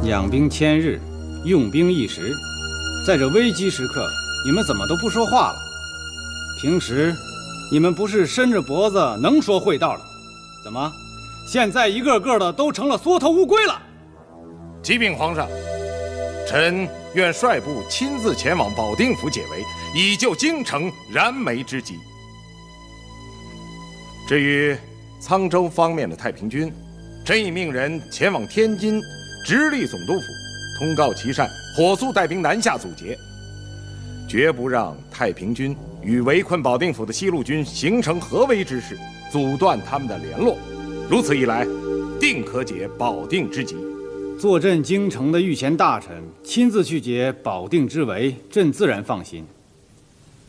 养兵千日，用兵一时，在这危机时刻，你们怎么都不说话了？平时你们不是伸着脖子能说会道的，怎么现在一个个的都成了缩头乌龟了？启禀皇上，臣愿率部亲自前往保定府解围，以救京城燃眉之急。至于沧州方面的太平军，臣已命人前往天津直隶总督府，通告琦善，火速带兵南下阻截，绝不让太平军与围困保定府的西路军形成合围之势，阻断他们的联络。如此一来，定可解保定之急。坐镇京城的御前大臣亲自去解保定之围，朕自然放心。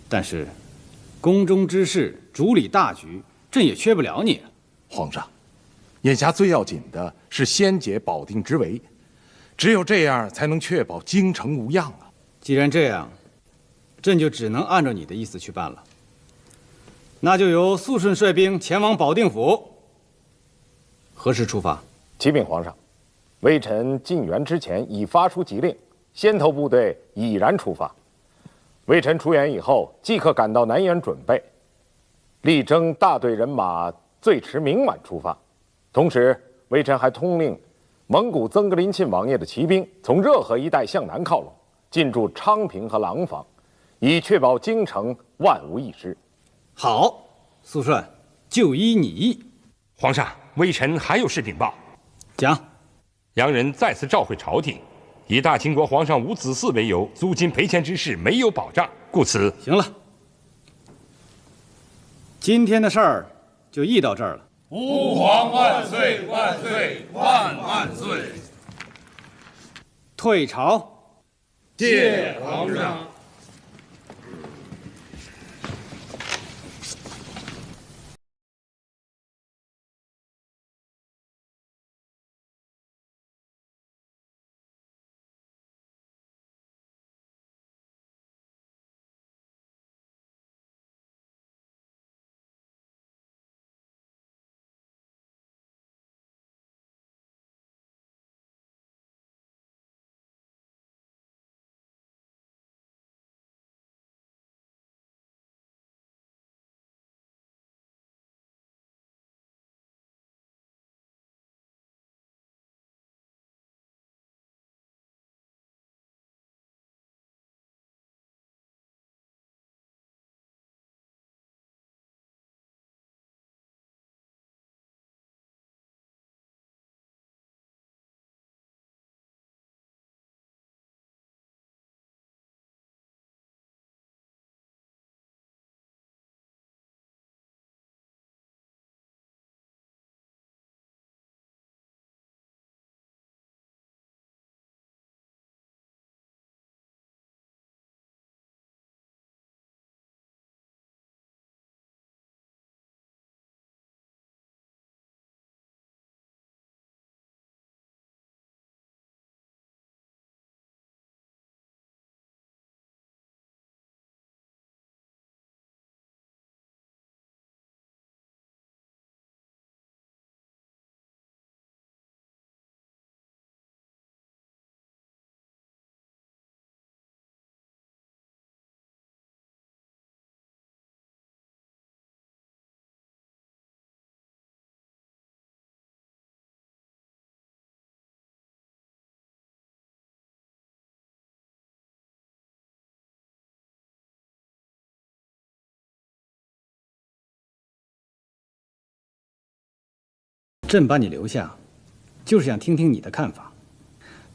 但是，宫中之事，主理大局，朕也缺不了你。皇上，眼下最要紧的是先解保定之围，只有这样才能确保京城无恙啊！既然这样，朕就只能按照你的意思去办了。那就由肃顺率兵前往保定府。何时出发？启禀皇上，微臣进园之前已发出急令，先头部队已然出发。微臣出园以后，即刻赶到南园准备，力争大队人马最迟明晚出发。同时，微臣还通令蒙古曾格林沁王爷的骑兵从热河一带向南靠拢，进驻昌平和廊坊，以确保京城万无一失。好，肃顺，就依你意。皇上，微臣还有事禀报。讲。洋人再次召会朝廷，以大清国皇上无子嗣为由，租金赔钱之事没有保障，故此。行了，今天的事儿就议到这儿了。吾皇万岁万岁万万岁！退朝，谢皇上。朕把你留下，就是想听听你的看法。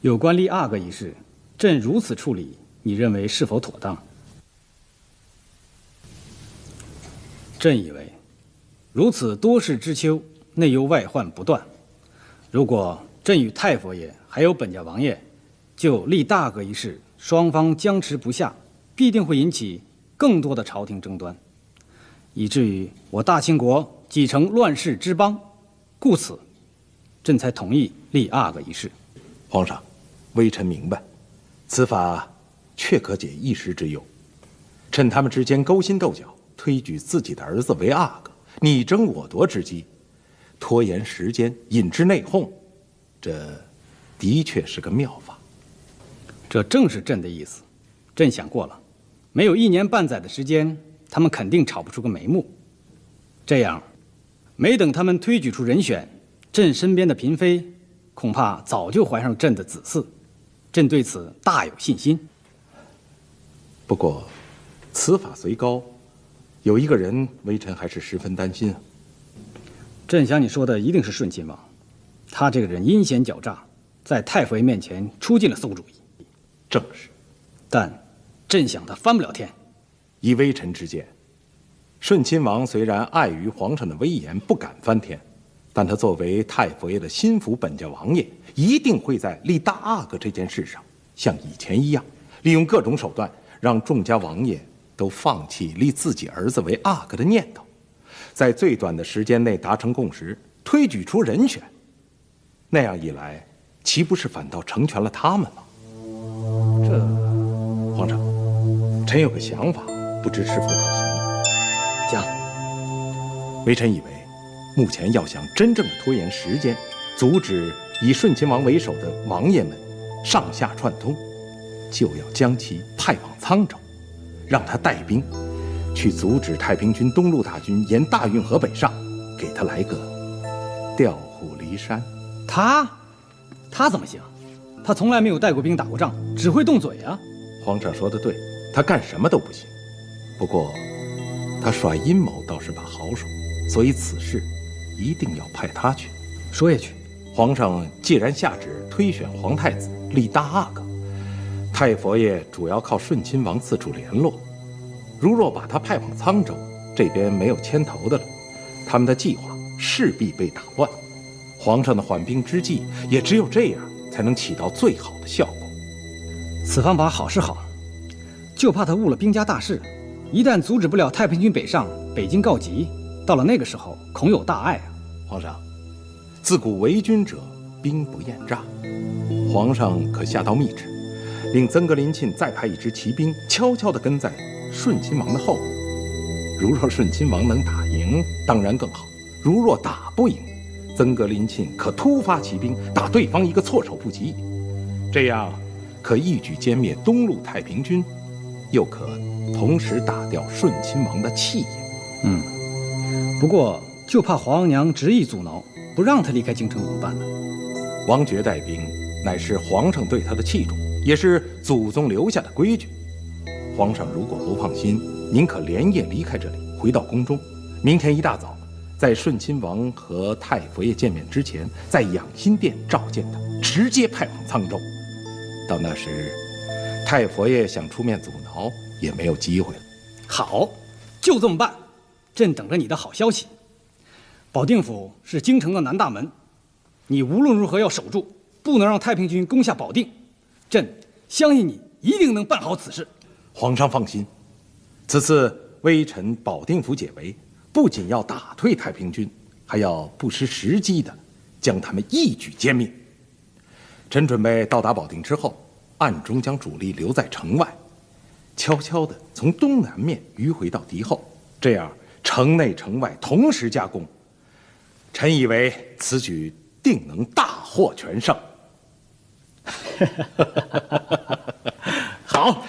有关立阿哥一事，朕如此处理，你认为是否妥当？朕以为，如此多事之秋，内忧外患不断。如果朕与太佛爷还有本家王爷就立大哥一事，双方僵持不下，必定会引起更多的朝廷争端，以至于我大清国几成乱世之邦。故此，朕才同意立阿哥一事。皇上，微臣明白，此法确可解一时之忧。趁他们之间勾心斗角，推举自己的儿子为阿哥，你争我夺之机，拖延时间，引致内讧，这的确是个妙法。这正是朕的意思。朕想过了，没有1年半载的时间，他们肯定吵不出个眉目。这样，没等他们推举出人选，朕身边的嫔妃恐怕早就怀上朕的子嗣。朕对此大有信心。不过，此法虽高，有一个人，微臣还是十分担心啊。朕想你说的一定是顺亲王，他这个人阴险狡诈，在太佛爷面前出尽了馊主意。正是，但朕想他翻不了天。以微臣之见，顺亲王虽然碍于皇上的威严不敢翻天，但他作为太佛爷的心腹本家王爷，一定会在立大阿哥这件事上像以前一样，利用各种手段，让众家王爷都放弃立自己儿子为阿哥的念头，在最短的时间内达成共识，推举出人选。那样一来，岂不是反倒成全了他们吗？皇上，臣有个想法，不知是否可行？讲。微臣以为，目前要想真正的拖延时间，阻止以顺亲王为首的王爷们上下串通，就要将其派往沧州，让他带兵去阻止太平军东路大军沿大运河北上，给他来个调虎离山。他怎么行？他从来没有带过兵打过仗，只会动嘴啊！皇上说的对，他干什么都不行。不过，他耍阴谋倒是把好手，所以此事一定要派他去。说也去。皇上既然下旨推选皇太子立大阿哥，太佛爷主要靠顺亲王四处联络。如若把他派往沧州，这边没有牵头的了，他们的计划势必被打乱。皇上的缓兵之计，也只有这样才能起到最好的效果。此方法好是好，就怕他误了兵家大势，一旦阻止不了太平军北上，北京告急，到了那个时候，恐有大碍啊！皇上，自古为君者，兵不厌诈。皇上可下道密旨，令曾格林沁再派一支骑兵，悄悄地跟在顺亲王的后面。如若顺亲王能打赢，当然更好；如若打不赢，曾格林沁可突发骑兵，打对方一个措手不及。这样可一举歼灭东路太平军，又可同时打掉顺亲王的气焰。不过就怕皇额娘执意阻挠，不让他离开京城，怎么办呢？王爵带兵，乃是皇上对他的器重，也是祖宗留下的规矩。皇上如果不放心，您可连夜离开这里，回到宫中。明天一大早，在顺亲王和太佛爷见面之前，在养心殿召见他，直接派往沧州。到那时，太佛爷想出面阻挠也没有机会了。好，就这么办。朕等着你的好消息。保定府是京城的南大门，你无论如何要守住，不能让太平军攻下保定。朕相信你一定能办好此事。皇上放心，此次微臣保定府解围，不仅要打退太平军，还要不失时机的将他们一举歼灭。臣准备到达保定之后，暗中将主力留在城外，悄悄地从东南面迂回到敌后，这样城内城外同时夹攻。臣以为此举定能大获全胜。好，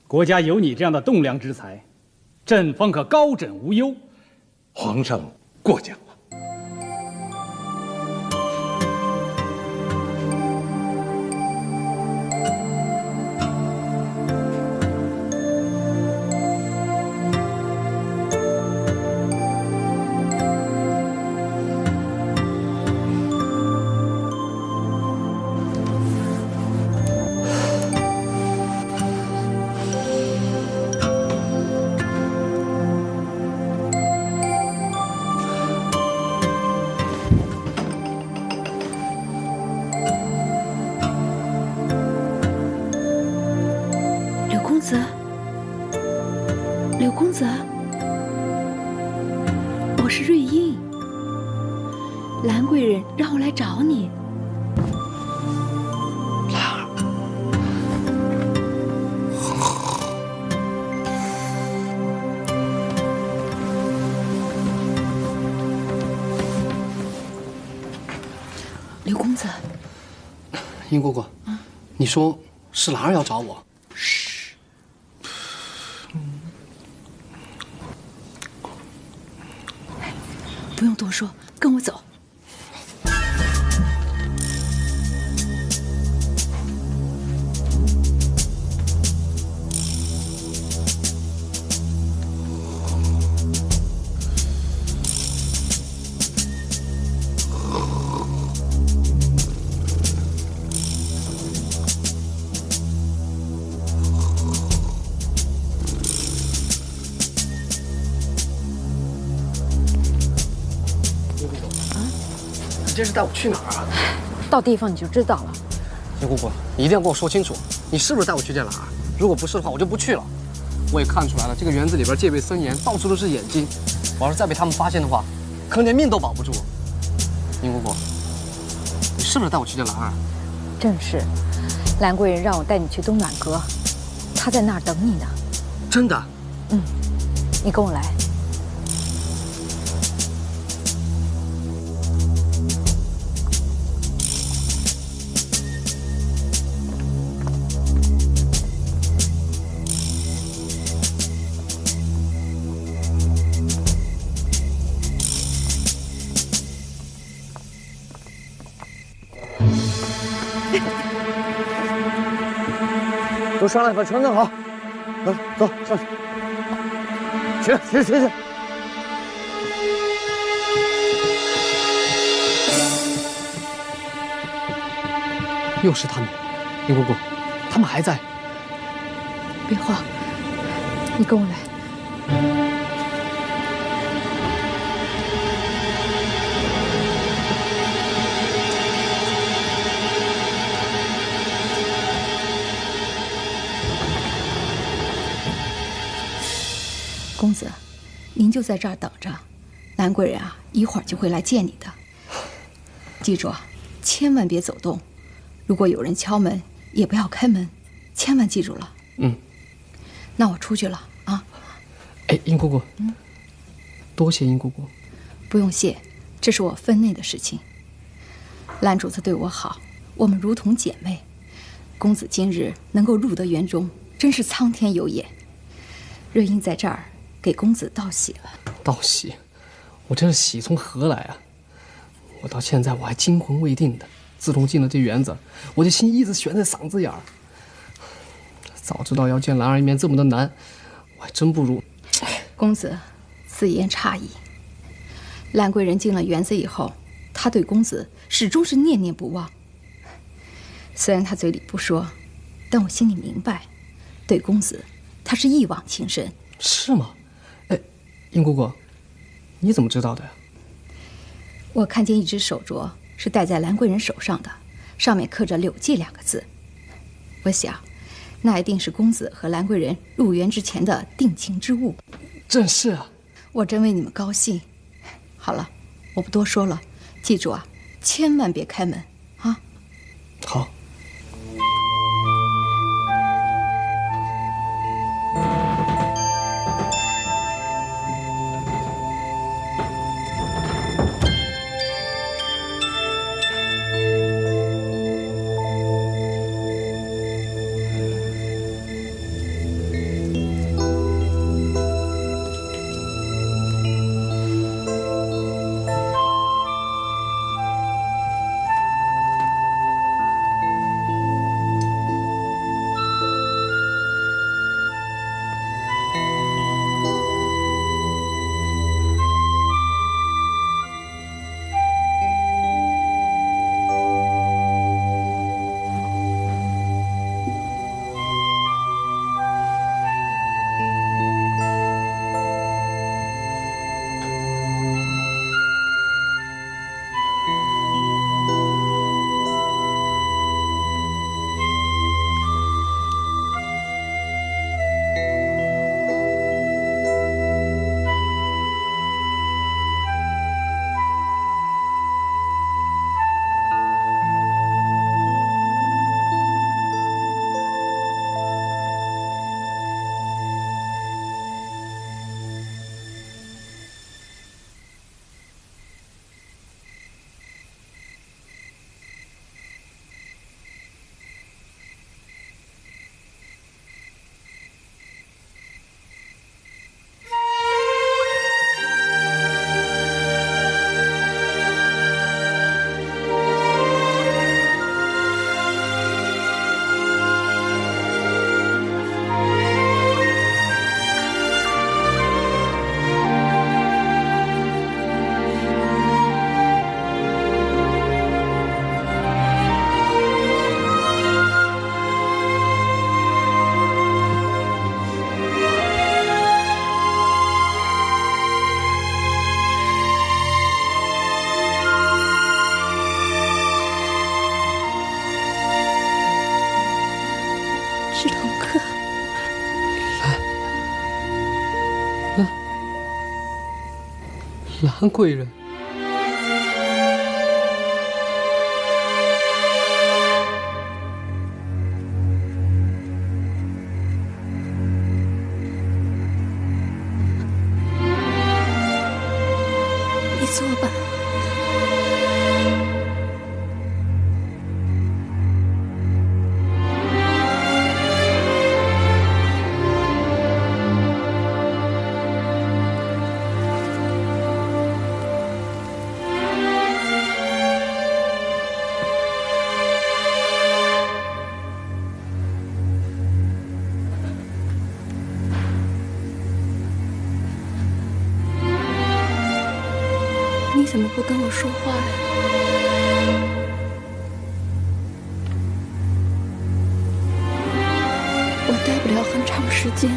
国家有你这样的栋梁之才，朕方可高枕无忧。皇上过奖了。柳公子，我是瑞英，兰贵人让我来找你。柳公子，英姑姑，你说是兰儿要找我？不用多说，跟我走。这是带我去哪儿啊？到地方你就知道了。叶姑姑，你一定要跟我说清楚，你是不是带我去见兰儿？如果不是的话，我就不去了。我也看出来了，这个园子里边戒备森严，到处都是眼睛。我要是再被他们发现的话，可能连命都保不住。宁姑姑，你是不是带我去见兰儿？正是，兰贵人让我带你去东暖阁，她在那儿等你呢。真的？嗯，你跟我来。都上来，把船弄好。走走，上去。起。又是他们，宁姑姑，他们还在。别慌，你跟我来。公子，您就在这儿等着，兰贵人啊，一会儿就会来见你的。记住啊，千万别走动，如果有人敲门，也不要开门，千万记住了。那我出去了啊。哎，殷姑姑，多谢殷姑姑。不用谢，这是我分内的事情。兰主子对我好，我们如同姐妹。公子今日能够入得园中，真是苍天有眼。瑞英在这儿给公子道喜了。道喜？我这是喜从何来啊？我到现在我还惊魂未定的。自从进了这园子，我这心一直悬在嗓子眼儿。早知道要见兰儿一面这么的难，我还真不如……公子，此言差矣。兰贵人进了园子以后，她对公子始终是念念不忘。虽然她嘴里不说，但我心里明白，对公子，她是一往情深。是吗？哎，殷姑姑，你怎么知道的呀？我看见一只手镯是戴在兰贵人手上的，上面刻着“柳记”2个字。我想，那一定是公子和兰贵人入园之前的定情之物。正是啊，我真为你们高兴。好了，我不多说了，记住啊，千万别开门啊。好。兰贵人，你坐吧。你怎么不跟我说话呀？我待不了很长时间。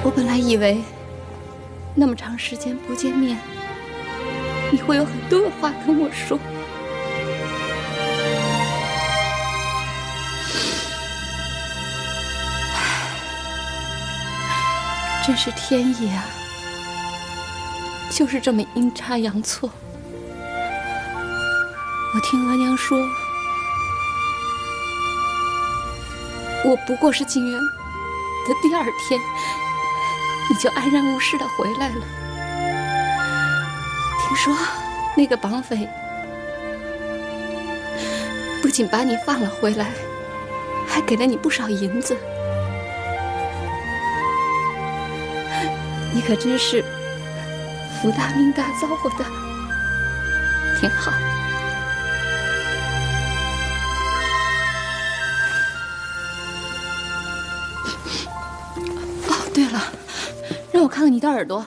我本来以为那么长时间不见面，你会有很多的话跟我说。真是天意啊！就是这么阴差阳错。我听额娘说，我不过是进园的第2天，你就安然无事的回来了。听说那个绑匪不仅把你放了回来，还给了你不少银子。你可真是福大命大，造化大，挺好。哦，对了，让我看看你的耳朵。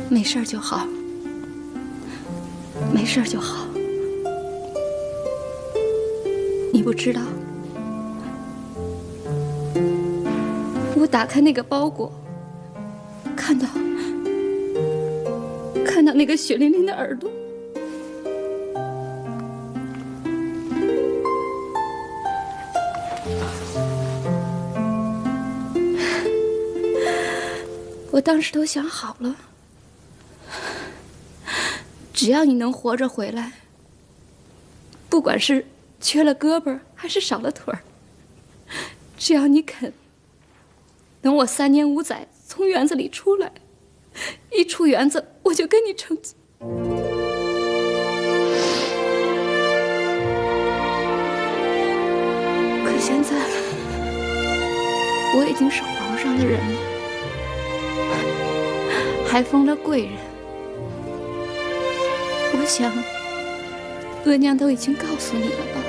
没事就好，没事就好。你不知道，我打开那个包裹，看到那个血淋淋的耳朵，我当时都想好了，只要你能活着回来，不管是缺了胳膊还是少了腿儿，只要你肯，等我3年5载从园子里出来，一出园子我就跟你成亲。可现在我已经是皇上的人了，还封了贵人。我想，额娘都已经告诉你了吧？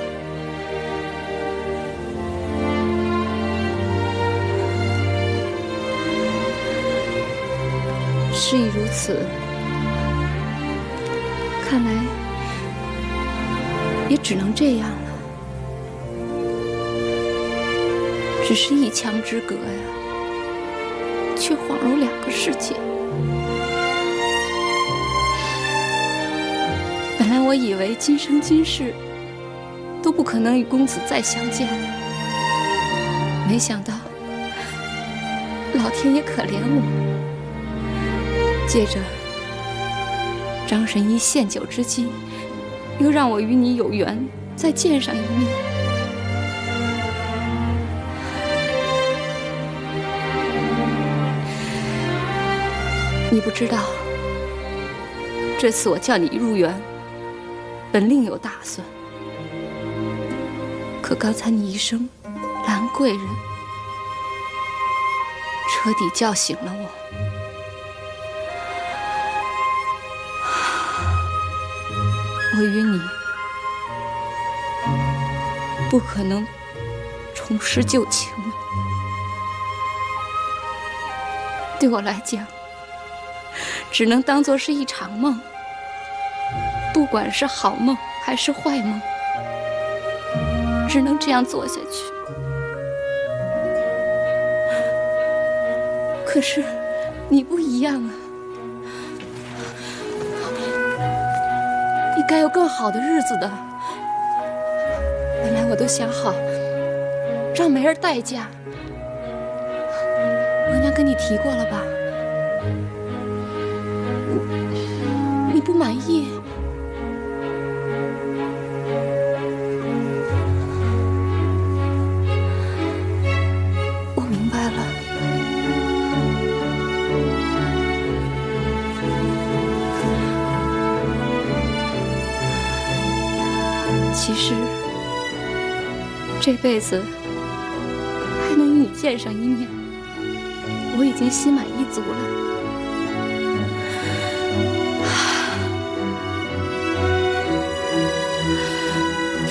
事已如此，看来也只能这样了。只是一墙之隔呀，却恍如2个世界。本来我以为今生今世都不可能与公子再相见，没想到老天爷可怜我，借着张神医献酒之机，又让我与你有缘再见上一面。你不知道，这次我叫你入园，本另有打算，可刚才你一声“兰贵人”，彻底叫醒了我。我与你不可能重拾旧情了。对我来讲，只能当作是一场梦，不管是好梦还是坏梦，只能这样做下去。可是你不一样啊，你该有更好的日子的。本来我都想好让梅儿代嫁，额娘跟你提过了吧？你不满意？我明白了。其实这辈子还能与你见上一面，我已经心满意足了。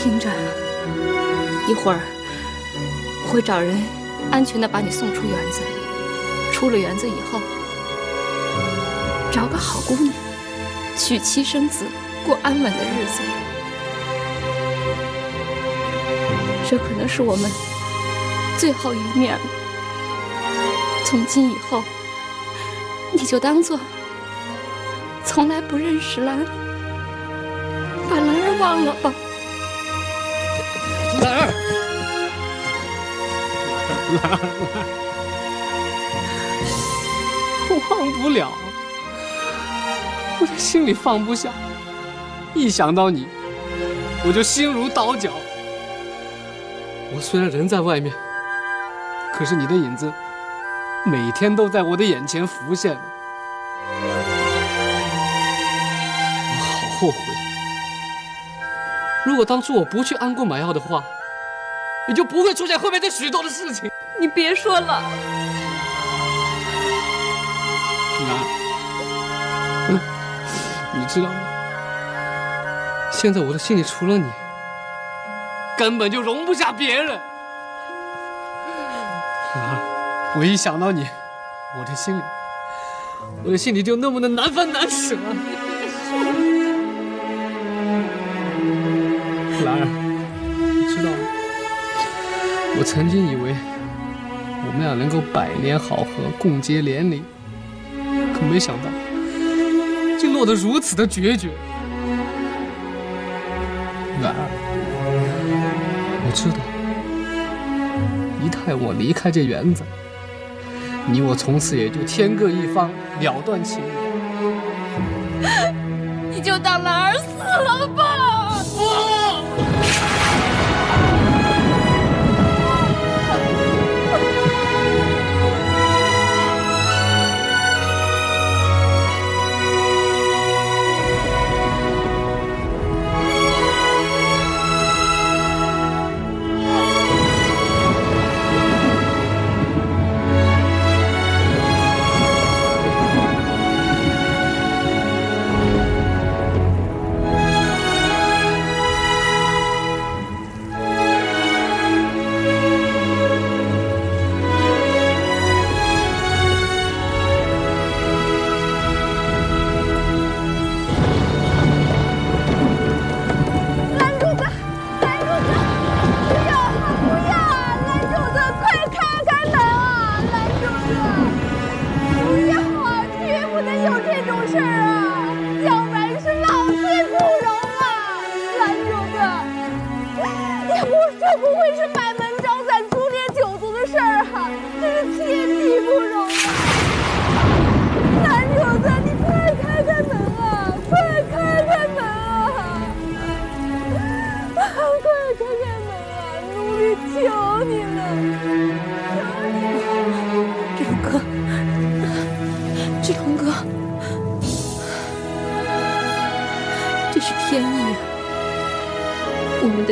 听着，一会儿我会找人安全的把你送出园子。出了园子以后，找个好姑娘，娶妻生子，过安稳的日子。这可能是我们最后一面了。从今以后，你就当做从来不认识兰，把兰儿忘了吧。兰儿，我忘不了，我的心里放不下，一想到你，我就心如刀绞。我虽然人在外面，可是你的影子每天都在我的眼前浮现了。我好后悔，如果当初我不去安宫买药的话，也就不会出现后面这许多的事情。你别说了，你知道吗？现在我的心里除了你，根本就容不下别人。我一想到你，我的心里就那么的难分难舍。兰儿，你知道吗？我曾经以为我们俩能够百年好合，共结连理，可没想到竟落得如此的决绝。兰儿，我知道，一旦我离开这园子，你我从此也就天各一方，了断情缘。你就当兰儿死了吧。不！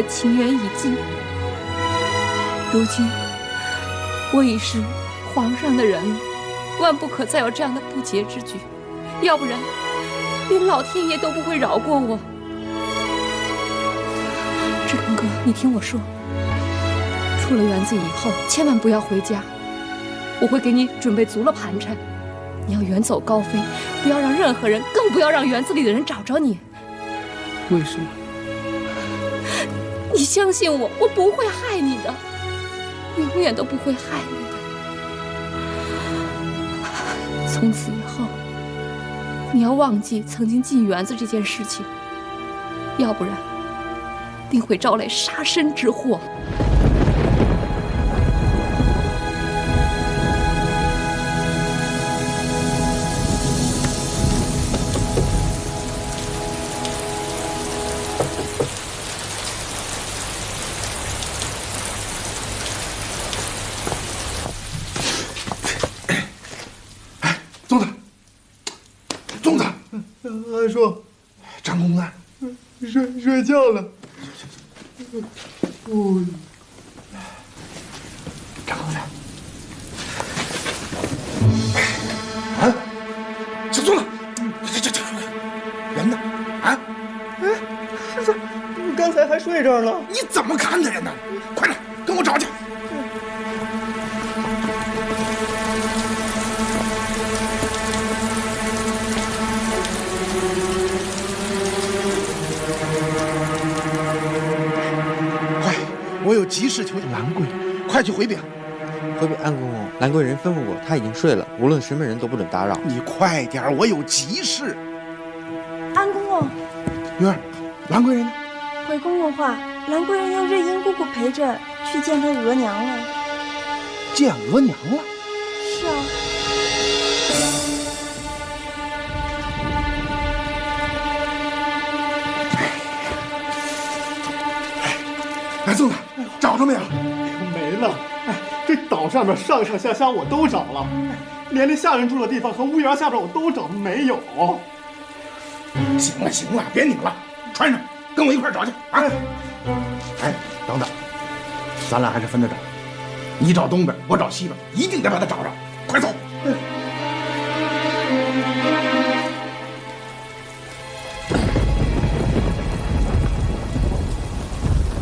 情缘已尽，如今我已是皇上的人了，万不可再有这样的不洁之举，要不然连老天爷都不会饶过我。志同哥，你听我说，出了园子以后，千万不要回家，我会给你准备足了盘缠，你要远走高飞，不要让任何人，更不要让园子里的人找着你。为什么？你相信我，我不会害你的，我永远都不会害你的。从此以后，你要忘记曾经进园子这件事情，要不然定会招来杀身之祸。安叔，张公子，睡觉了。张公子，啊，小宗子，这人呢？啊？哎，是这，刚才还睡这儿呢。你怎么看的人呢？快点，跟我找去。我有急事求兰贵，快去回禀。回禀安公公，兰贵人吩咐过，他已经睡了，无论什么人都不准打扰。你快点，我有急事。安公公，玉儿，兰贵人呢？回公公话，兰贵人用瑞英姑姑陪着去见她额娘了。见额娘了？是啊。白粽子，找着没有？没了。这岛上面上上下下我都找了，连那下人住的地方和屋檐下边我都找，没有。行了行了，别拧了，穿上，跟我一块找去啊！哎，等等，咱俩还是分着找，你找东边，我找西边，一定得把他找着。快走！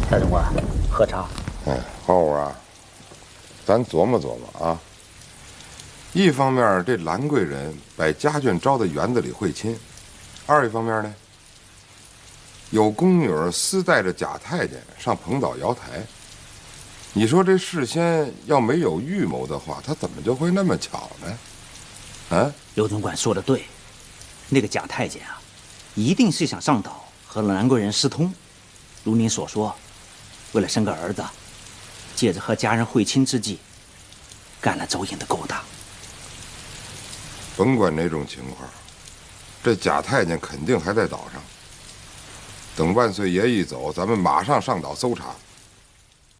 蔡总管，喝茶。花虎啊，咱琢磨琢磨啊。一方面，这兰贵人把家眷招到园子里会亲；二一方面呢，有宫女私带着贾太监上彭岛瑶台。你说这事先要没有预谋的话，他怎么就会那么巧呢？啊，刘总管说的对，那个贾太监啊，一定是想上岛和兰贵人私通。如您所说，为了生个儿子，借着和家人会亲之际，干了走眼的勾当。甭管哪种情况，这贾太监肯定还在岛上。等万岁爷一走，咱们马上上岛搜查，